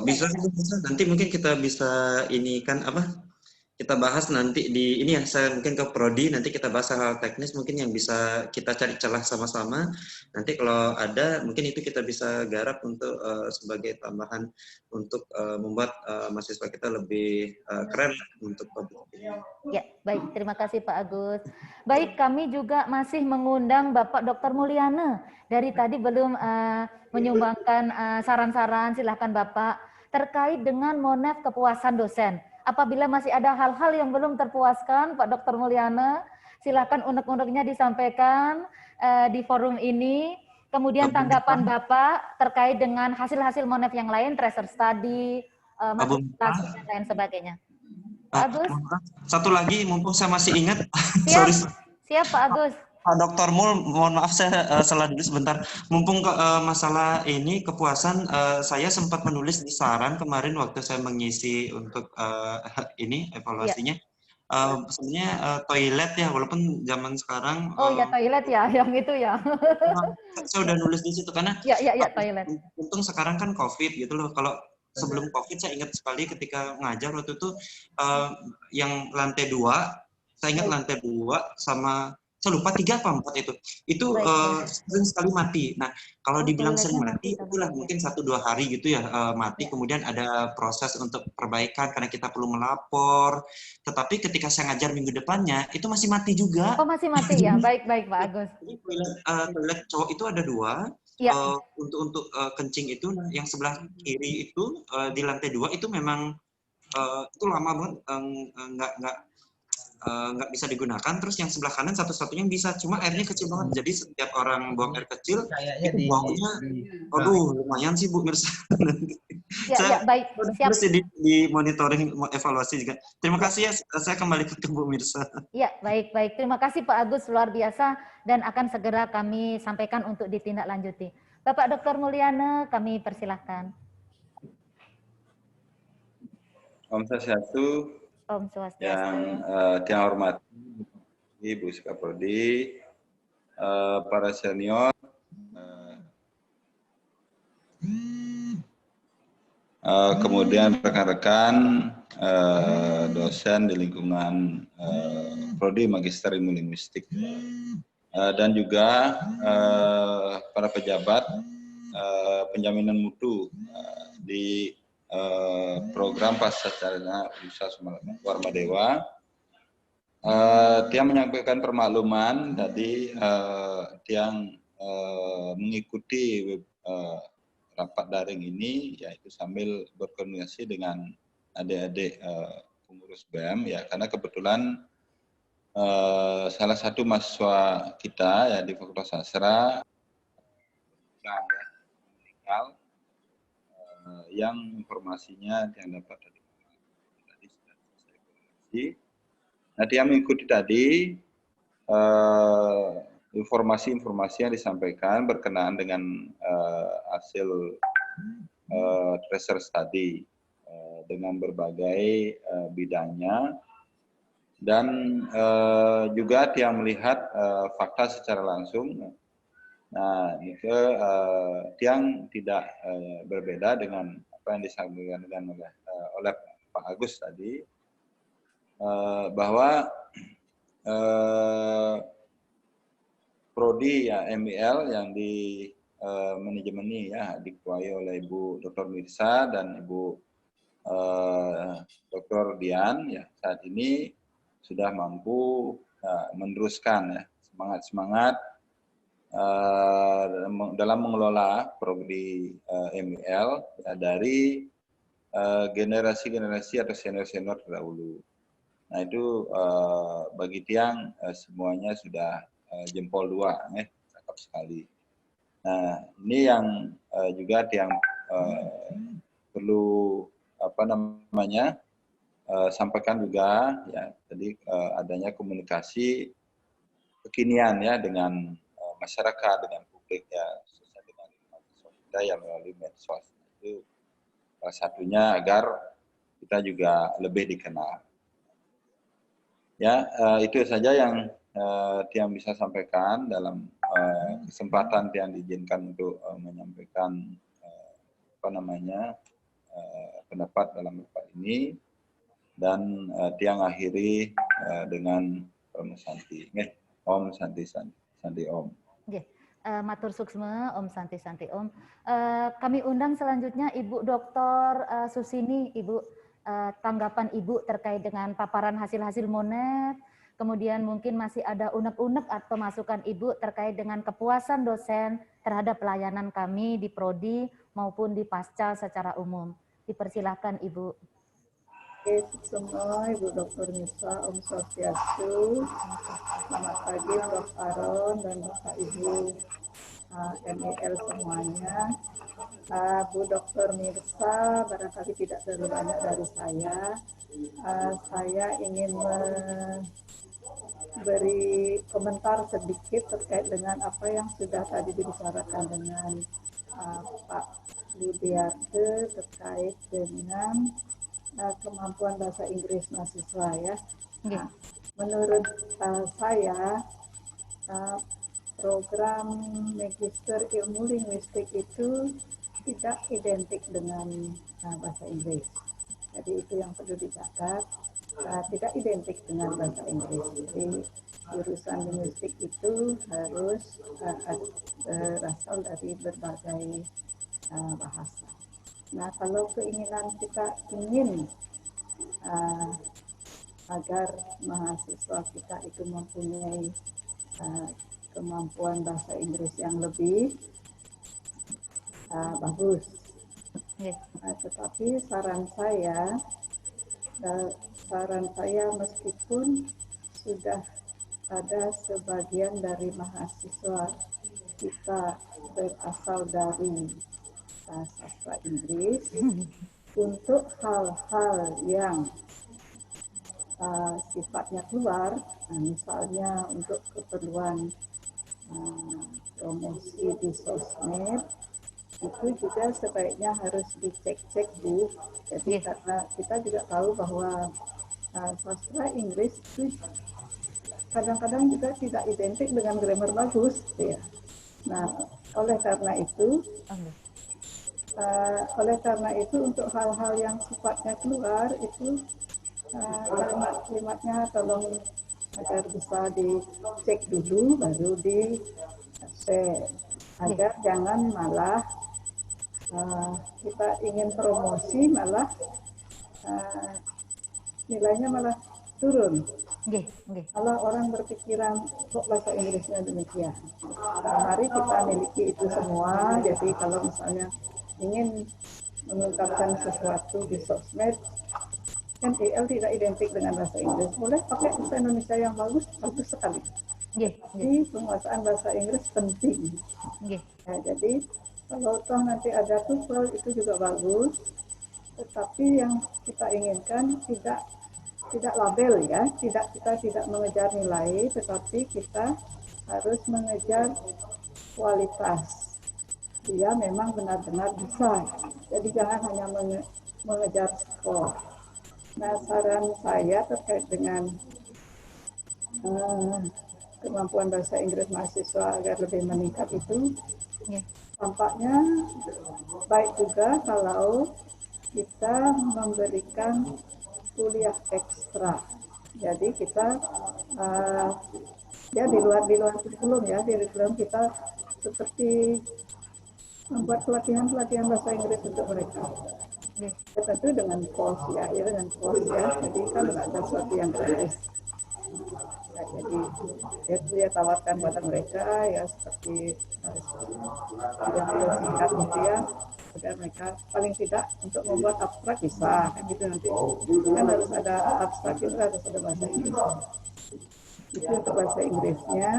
Bisa nanti mungkin kita bisa ini kan apa kita bahas nanti di ini ya, saya mungkin ke Prodi, nanti kita bahas hal teknis mungkin yang bisa kita cari celah sama-sama. Nanti kalau ada mungkin itu kita bisa garap untuk sebagai tambahan untuk membuat mahasiswa kita lebih keren untuk public opinion. Ya, baik. Terima kasih Pak Agus. Baik, kami juga masih mengundang Bapak Dr. Mulyana. Dari tadi belum menyumbangkan saran-saran, silahkan Bapak. Terkait dengan monef kepuasan dosen. Apabila masih ada hal-hal yang belum terpuaskan, Pak Dr. Mulyana, silakan unek-uneknya disampaikan di forum ini. Kemudian tanggapan Bapak terkait dengan hasil-hasil monef yang lain, tracer study, dan lain sebagainya. Pak Agus? Satu lagi, mumpung saya masih ingat. Siap, Sorry. siap Pak Agus. Pak Dr. Mul, mohon maaf saya salah dulu sebentar. Mumpung masalah ini kepuasan, saya sempat menulis di saran kemarin waktu saya mengisi untuk ini evaluasinya. Sebenarnya toilet ya, walaupun zaman sekarang. Oh ya toilet ya, yang itu ya. Saya udah nulis di situ karena. Ya toilet. Untung sekarang kan COVID gitu loh. Kalau sebelum COVID saya ingat sekali ketika ngajar waktu itu yang lantai 2, saya ingat lantai 2 sama saya lupa 3 apa 4 itu sering sekali mati. Nah kalau dibilang sering mati itulah mungkin 1-2 hari gitu ya mati, kemudian ada proses untuk perbaikan karena kita perlu melapor, tetapi ketika saya ngajar minggu depannya itu masih mati juga. Oh masih mati ya, baik Pak Agus. Toilet cowok itu ada 2. Ya. Untuk kencing itu yang sebelah kiri itu di lantai 2 itu memang itu lama banget nggak bisa digunakan. Terus yang sebelah kanan satu-satunya bisa, cuma airnya kecil banget. Jadi setiap orang buang air kecil itu buangnya, aduh lumayan sih Bu Mirsa. Ya, baik. Siap. Terus di monitoring evaluasi juga. Terima kasih ya, saya kembali ke Bu Mirsa. Ya, baik. Terima kasih Pak Agus, luar biasa, dan akan segera kami sampaikan untuk ditindaklanjuti. Bapak Dr. Mulyana, kami persilahkan. Om Swastiastu. Om Swastiastu. Yang hormati Ibu Skaprodi, para senior, kemudian rekan-rekan dosen di lingkungan Prodi Magister Ilmu Linguistik, dan juga para pejabat penjaminan mutu di program Pascasarjana Universitas Warmadewa. Tiang menyampaikan permakluman tadi, Tiang mengikuti rapat daring ini, yaitu sambil berkoordinasi dengan adik-adik pengurus BEM, ya, karena kebetulan salah satu mahasiswa kita ya di Fakultas Sastra meninggal, yang informasinya yang dapat tadi sudah selesai koordinasi. Nah, dia mengikuti tadi informasi-informasi yang disampaikan berkenaan dengan hasil tracer study dengan berbagai bidangnya, dan juga dia melihat fakta secara langsung. Nah, Tiang tidak berbeda dengan apa yang disampaikan oleh Pak Agus tadi, bahwa Prodi ya MIL yang di manajemeni ya diketuai oleh Ibu Dr. Mirsa dan Ibu Dr. Dian ya saat ini sudah mampu meneruskan ya semangat dalam mengelola Prodi MIL ya, dari generasi-generasi atau senior-senior terdahulu. Nah itu bagi Tiang semuanya sudah jempol 2, cakep sekali. Nah ini yang juga Tiang perlu sampaikan juga ya, tadi adanya komunikasi kekinian ya dengan masyarakat, dengan publik ya, khususnya dengan mahasiswa kita yang melalui medsos. Itu salah satunya agar kita juga lebih dikenal. Ya, itu saja yang Tiang bisa sampaikan dalam kesempatan Tiang diizinkan untuk menyampaikan pendapat dalam rapat ini. dan tiang akhiri dengan Om Santi. Om Santi Santi Om. Oke. Matur suksma, Om Santi Santi Om. Kami undang selanjutnya Ibu Dr. Susini, Ibu, tanggapan Ibu terkait dengan paparan hasil-hasil monet, kemudian mungkin masih ada unek-unek atau masukan Ibu terkait dengan kepuasan dosen terhadap pelayanan kami di Prodi maupun di Pasca secara umum. Dipersilahkan Ibu. Oke, semua Ibu Dr. Nisa, Om Swastiastu. Selamat pagi Prof. Aron dan Bapak Ibu MIL semuanya. Bu Dr. Mirsa, barangkali tidak terlalu banyak dari saya. Saya ingin memberi komentar sedikit terkait dengan apa yang sudah tadi dibicarakan dengan Pak Budiarte terkait dengan kemampuan bahasa Inggris mahasiswa ya. Nah, menurut saya program Magister Ilmu Linguistik itu tidak identik dengan bahasa Inggris. Jadi itu yang perlu dicatat, tidak identik dengan bahasa Inggris. Jadi jurusan linguistik itu harus berasal dari berbagai bahasa. Nah, kalau keinginan kita ingin agar mahasiswa kita itu mempunyai kemampuan bahasa Inggris yang lebih bagus. Tetapi saran saya meskipun sudah ada sebagian dari mahasiswa kita berasal dari sastra Inggris, untuk hal-hal yang sifatnya keluar, misalnya untuk keperluan promosi di sosmed, itu juga sebaiknya harus dicek-cek Bu. Jadi karena kita juga tahu bahwa sastra Inggris itu kadang-kadang juga tidak identik dengan grammar bagus, ya. Nah, oleh karena itu untuk hal-hal yang sifatnya keluar itu kalimat-kalimatnya tolong agar bisa dicek dulu baru di share, agar jangan malah kita ingin promosi malah nilainya malah turun. Kalau orang berpikiran kok bahasa Inggrisnya demikian. Mari kita miliki itu semua. Jadi kalau misalnya ingin mengungkapkan sesuatu di sosmed, MIL tidak identik dengan bahasa Inggris. Boleh pakai bahasa Indonesia yang bagus, bagus sekali. Jadi penguasaan bahasa Inggris penting. Ya, jadi kalau toh nanti ada TOEFL itu juga bagus. Tetapi yang kita inginkan tidak label ya, kita tidak mengejar nilai, tetapi kita harus mengejar kualitas. Dia memang benar-benar bisa. Jadi jangan hanya mengejar skor. Nah, saran saya terkait dengan kemampuan bahasa Inggris mahasiswa agar lebih meningkat itu, tampaknya baik juga kalau kita memberikan kuliah ekstra. Jadi kita ya di luar kurikulum ya, di kurikulum kita seperti membuat pelatihan bahasa Inggris untuk mereka. Ya, tentu dengan cost ya, dengan cost ya. Jadi kan nggak ada sesuatu yang gratis. Ya, jadi dia tawarkan pada mereka ya seperti yang singkat gitu ya, agar mereka paling tidak untuk membuat abstrak bisa kan gitu, nanti kan harus ada abstrak itu harus ada bahasa Inggris. Itu untuk bahasa Inggrisnya.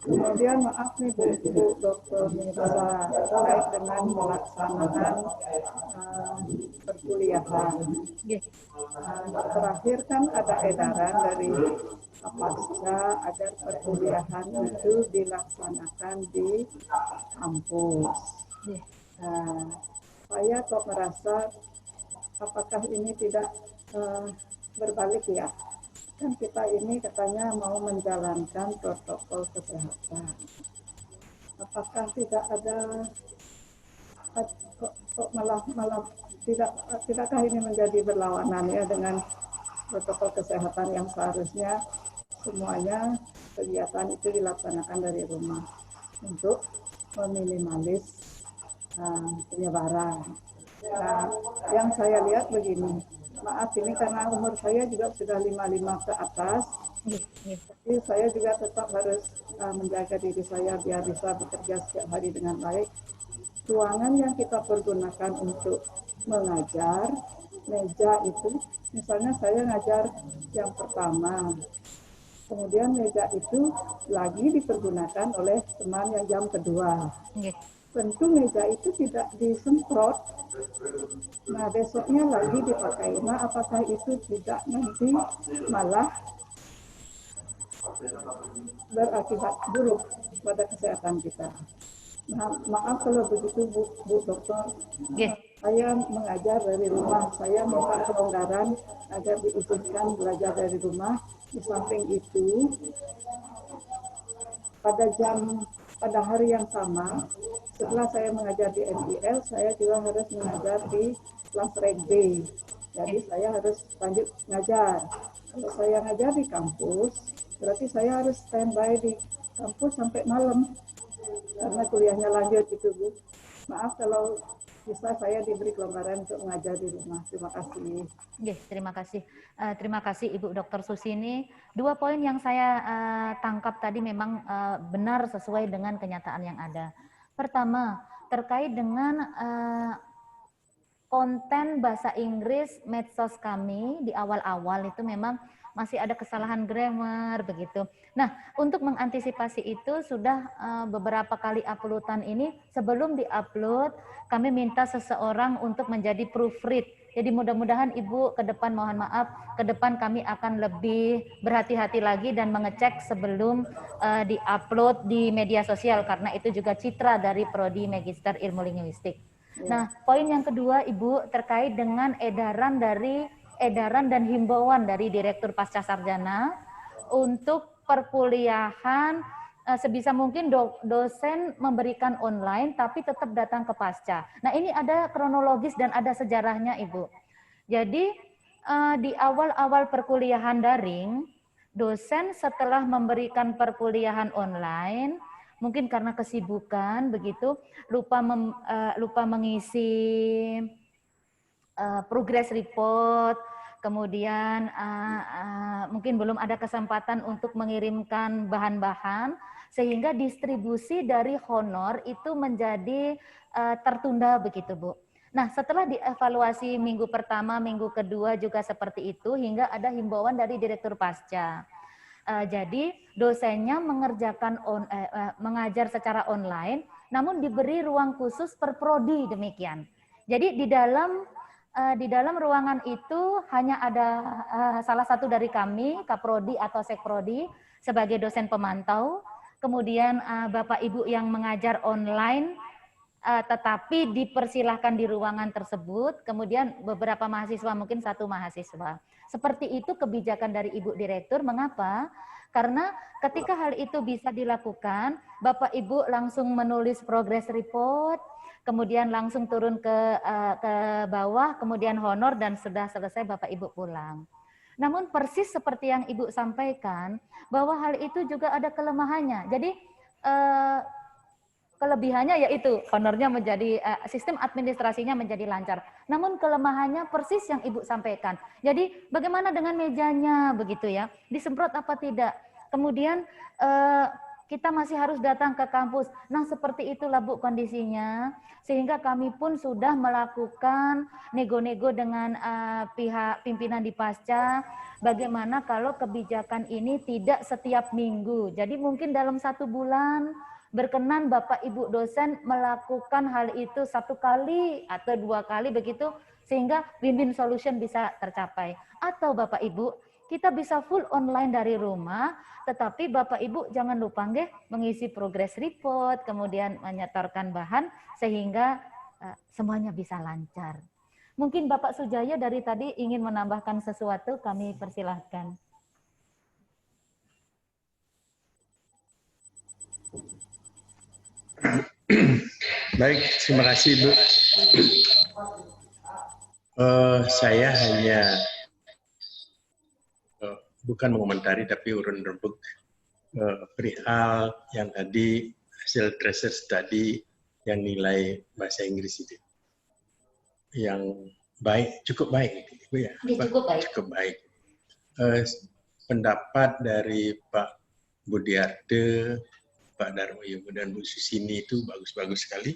Kemudian maaf nih Bu Dr. Mirsa terkait dengan pelaksanaan perkuliahan. Terakhir kan ada edaran dari Pasca agar perkuliahan itu dilaksanakan di kampus. Saya kok merasa apakah ini tidak berbalik ya? Kan kita ini katanya mau menjalankan protokol kesehatan. Apakah tidak ada kok malah tidakkah ini menjadi berlawanan ya dengan protokol kesehatan yang seharusnya semuanya kegiatan itu dilaksanakan dari rumah untuk meminimalis penyebaran. Nah, yang saya lihat begini, maaf ini karena umur saya juga sudah 55 ke atas, jadi saya juga tetap harus menjaga diri saya biar bisa bekerja setiap hari dengan baik. Ruangan yang kita pergunakan untuk mengajar, meja itu, misalnya saya ngajar yang pertama, kemudian meja itu lagi dipergunakan oleh teman yang jam kedua. Tentu meja itu tidak disemprot. Nah, besoknya lagi dipakai. Nah, apakah itu tidak nanti malah berakibat buruk pada kesehatan kita? Nah, maaf kalau begitu Bu Dokter. Saya mengajar dari rumah. Saya minta kelonggaran agar diizinkan belajar dari rumah. Di samping itu, pada hari yang sama, setelah saya mengajar di MIL, saya juga harus mengajar di kelas Reg B. Jadi saya harus lanjut ngajar. Kalau saya ngajar di kampus, berarti saya harus standby di kampus sampai malam. Karena kuliahnya lanjut gitu, Bu. Maaf kalau bisa saya diberi kelonggaran untuk mengajar di rumah. Terima kasih. Terima kasih. Terima kasih Ibu Dr. Susini. 2 poin yang saya tangkap tadi memang benar sesuai dengan kenyataan yang ada. Pertama, terkait dengan konten bahasa Inggris medsos kami di awal-awal itu memang masih ada kesalahan grammar begitu. Nah, untuk mengantisipasi itu sudah beberapa kali uploadan ini, sebelum diupload kami minta seseorang untuk menjadi proofread. Jadi mudah-mudahan Ibu ke depan, mohon maaf, ke depan kami akan lebih berhati-hati lagi dan mengecek sebelum diupload di media sosial, karena itu juga citra dari Prodi Magister Ilmu Linguistik. Nah, poin yang kedua Ibu terkait dengan edaran dan himbauan dari Direktur Pasca Sarjana untuk perkuliahan sebisa mungkin dosen memberikan online tapi tetap datang ke pasca. Nah, ini ada kronologis dan ada sejarahnya Ibu. Jadi di awal-awal perkuliahan daring, dosen setelah memberikan perkuliahan online, mungkin karena kesibukan begitu, lupa mengisi progress report, kemudian mungkin belum ada kesempatan untuk mengirimkan bahan-bahan, sehingga distribusi dari honor itu menjadi tertunda begitu, Bu. Nah, setelah dievaluasi minggu pertama, minggu kedua juga seperti itu, hingga ada himbauan dari Direktur Pasca. Jadi dosennya mengajar secara online, namun diberi ruang khusus per prodi demikian. Jadi di dalam ruangan itu hanya ada salah satu dari kami, Kaprodi atau Sekprodi, sebagai dosen pemantau, kemudian Bapak Ibu yang mengajar online, tetapi dipersilahkan di ruangan tersebut, kemudian beberapa mahasiswa, mungkin 1 mahasiswa. Seperti itu kebijakan dari Ibu Direktur. Mengapa? Karena ketika hal itu bisa dilakukan, Bapak Ibu langsung menulis progress report, kemudian langsung turun ke bawah, kemudian honor, dan sudah selesai Bapak Ibu pulang. Namun persis seperti yang Ibu sampaikan, bahwa hal itu juga ada kelemahannya. Jadi kelebihannya yaitu honornya menjadi, sistem administrasinya menjadi lancar. Namun kelemahannya persis yang Ibu sampaikan. Jadi bagaimana dengan mejanya begitu ya? Disemprot apa tidak? Kemudian kita masih harus datang ke kampus. Nah, seperti itulah Bu kondisinya. Sehingga kami pun sudah melakukan nego-nego dengan pihak pimpinan di Pasca. Bagaimana kalau kebijakan ini tidak setiap minggu. Jadi mungkin dalam 1 bulan berkenan Bapak Ibu dosen melakukan hal itu 1 kali atau 2 kali begitu, sehingga win-win solution bisa tercapai. Atau Bapak Ibu, kita bisa full online dari rumah, tetapi Bapak Ibu jangan lupa mengisi progress report, kemudian menyetorkan bahan, sehingga semuanya bisa lancar. Mungkin Bapak Sujaya dari tadi ingin menambahkan sesuatu, kami persilahkan. Baik, terima kasih Bu. Saya hanya bukan mengomentari tapi urun rembuk perihal yang tadi hasil tracer study yang nilai bahasa Inggris itu yang baik, cukup baik, Ibu ya. Cukup baik. Pendapat dari Pak Budiarte, Pak Darmoyogo dan Bu Susini itu bagus-bagus sekali.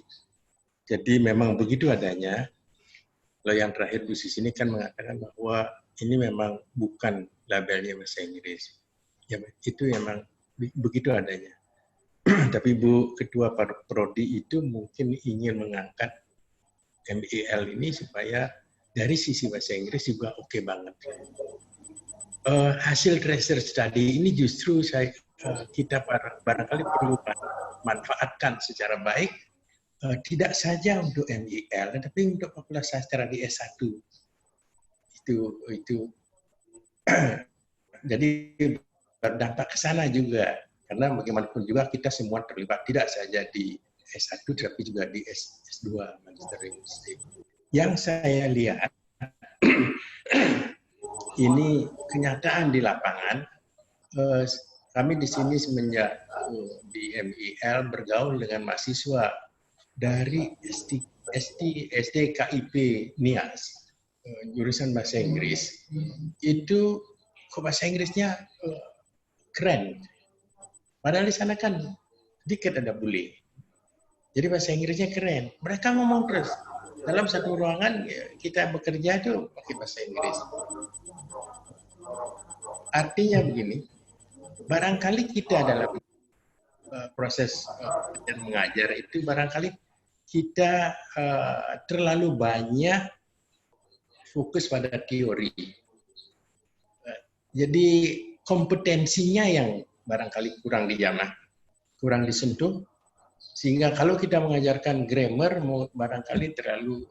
Jadi memang begitu adanya. Kalau yang terakhir Bu Susini kan mengatakan bahwa ini memang bukan labelnya bahasa Inggris. Ya, itu memang begitu adanya. Tapi Bu Ketua Prodi itu mungkin ingin mengangkat MEL ini supaya dari sisi bahasa Inggris juga oke banget. Hasil tracer study ini justru kita barangkali perlu manfaatkan secara baik, tidak saja untuk MEL, tapi untuk fakultas sastra di S1. Itu jadi berdampak ke sana juga, karena bagaimanapun juga kita semua terlibat tidak saja di S1 tapi juga di S2 Magister Linguistik. Yang saya lihat ini kenyataan di lapangan. Kami di sini semenjak di MEL bergaul dengan mahasiswa dari SD KIP NIAS, jurusan bahasa Inggris. Itu kok bahasa Inggrisnya keren. Padahal di sana kan dikit ada bullying. Jadi bahasa Inggrisnya keren. Mereka ngomong terus. Dalam satu ruangan kita bekerja itu pakai bahasa Inggris. Artinya begini, barangkali kita dalam proses dan mengajar itu barangkali kita terlalu banyak fokus pada teori. Jadi kompetensinya yang barangkali kurang dijamah, kurang disentuh. Sehingga kalau kita mengajarkan grammar barangkali terlalu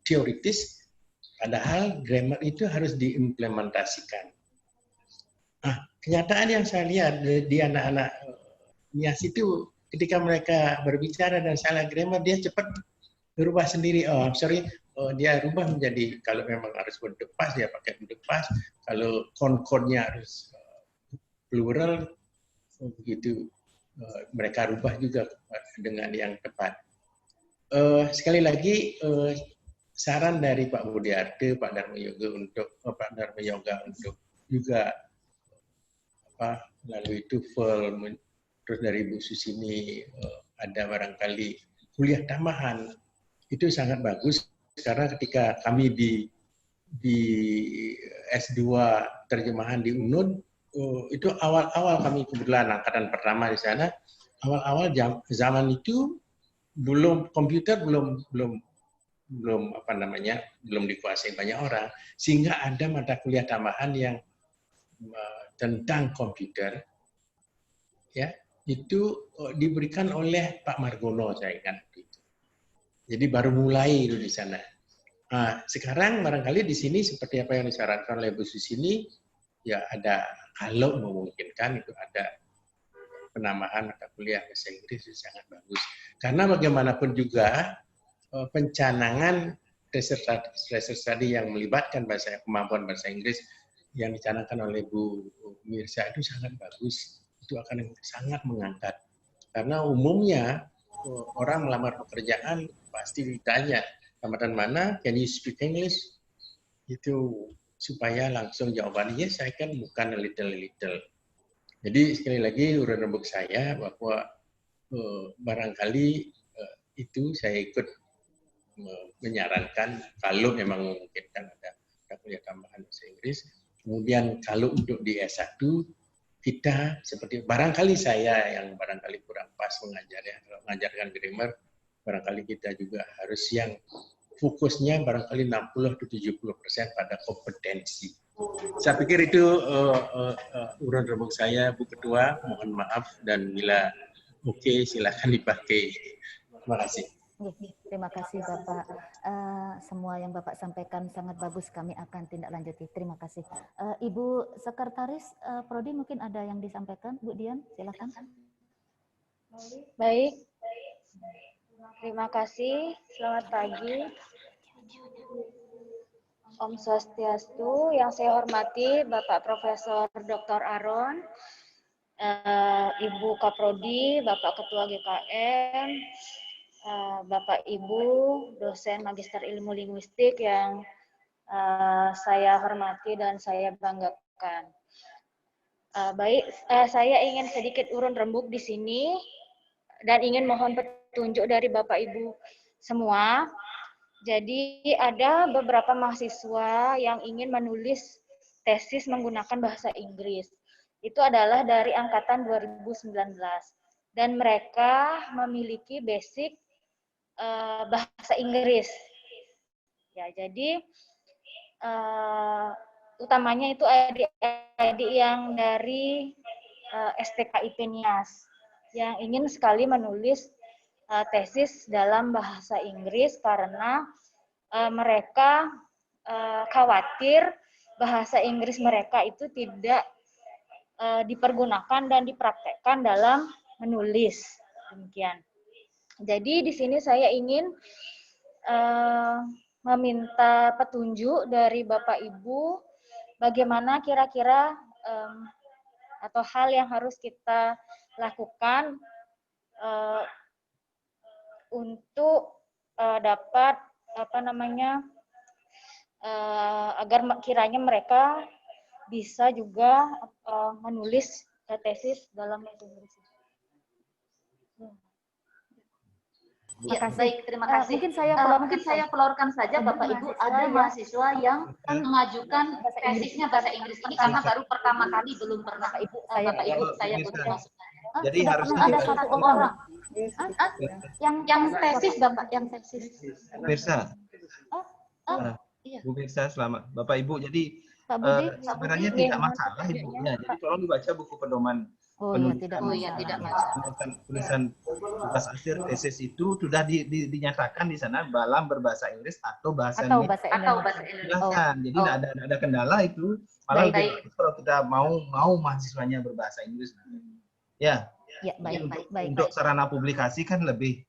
teoritis, padahal grammar itu harus diimplementasikan. Nah, kenyataan yang saya lihat di anak-anak NIAS itu ketika mereka berbicara dan salah grammar, dia cepat berubah sendiri. Dia rubah menjadi kalau memang harus bentuk pas, dia pakai bentuk pas. Kalau concordnya harus plural, begitu. Mereka rubah juga dengan yang tepat. Sekali lagi saran dari Pak Budiarte, Pak Darmoyogo untuk juga melalui TOEFL, terus dari Bu Susini ada barangkali kuliah tambahan, itu sangat bagus karena ketika kami di S2 terjemahan di UNUD, itu awal-awal kami kebetulan angkatan pertama di sana, awal-awal zaman itu komputer belum dikuasai banyak orang, sehingga ada mata kuliah tambahan yang tentang komputer, ya itu diberikan oleh Pak Margono, saya ingat itu. Jadi baru mulai itu di sana. Nah, sekarang barangkali di sini seperti apa yang disarankan oleh Bu Susini, ya ada, kalau memungkinkan itu ada penambahan mata kuliah bahasa Inggris itu sangat bagus. Karena bagaimanapun juga pencanangan tracer study yang melibatkan kemampuan bahasa Inggris yang dicanangkan oleh Bu Mirsa itu sangat bagus. Itu akan sangat mengangkat. Karena umumnya orang melamar pekerjaan pasti ditanya, tamatan mana, can you speak English? Itu supaya langsung jawabannya, yes, saya kan bukan a little. Jadi sekali lagi urun rembuk saya bahwa barangkali itu saya ikut menyarankan kalau memang memungkinkan ada kuliah tambahan bahasa Inggris. Kemudian kalau untuk di S1 kita seperti barangkali saya yang barangkali kurang pas mengajarkan grammar, barangkali kita juga harus yang fokusnya barangkali 60-70% pada kompetensi. Saya pikir itu urun rembuk saya, Bu Ketua. Mohon maaf dan bila oke, silakan dipakai. Terima kasih. Terima kasih Bapak. Semua yang Bapak sampaikan sangat bagus. Kami akan tindak lanjuti. Terima kasih. Ibu Sekretaris Prodi mungkin ada yang disampaikan. Bu Dian, silakan. Baik. Terima kasih. Selamat pagi. Om Swastiastu, yang saya hormati Bapak Profesor Dr. Aron, Ibu Kaprodi, Bapak Ketua GKM, Bapak Ibu dosen Magister Ilmu Linguistik yang saya hormati dan saya banggakan. Saya ingin sedikit urun rembuk di sini dan ingin mohon petunjuk dari Bapak Ibu semua. Jadi ada beberapa mahasiswa yang ingin menulis tesis menggunakan bahasa Inggris. Itu adalah dari angkatan 2019 dan mereka memiliki basic bahasa Inggris. Ya, jadi utamanya itu adik-adik yang dari STKIP Nias yang ingin sekali menulis tesis dalam bahasa Inggris karena mereka khawatir bahasa Inggris mereka itu tidak dipergunakan dan dipraktekkan dalam menulis. Demikian. Jadi di sini saya ingin meminta petunjuk dari Bapak Ibu bagaimana kira-kira atau hal yang harus kita lakukan untuk dapat agar kiranya mereka bisa juga menulis tesis dalam bahasa Inggris. Ya, baik, terima kasih. Mungkin saya pelorkan saja, Bapak Ibu, ada mahasiswa yang mengajukan tesisnya bahasa Inggris ini karena baru pertama kali, belum pernah. Bapak Ibu, saya butuh masukan. Jadi harus ada satu orang yang tesis, Bapak, yang tesis. Mirsa. Iya. Bu Mirsa, selamat. Bapak Ibu, jadi Pak Budi, sebenarnya tidak masalah Ibunya. Jadi tolong dibaca buku pedoman. Tidak masalah. Tulisan tugas akhir tesis itu sudah dinyatakan di sana dalam berbahasa Inggris atau bahasa Indonesia. Silahkan. Jadi tidak ada kendala itu. Malah kalau kita mau mahasiswanya berbahasa Inggris. Ya. Ya, baik. Untuk sarana publikasi kan lebih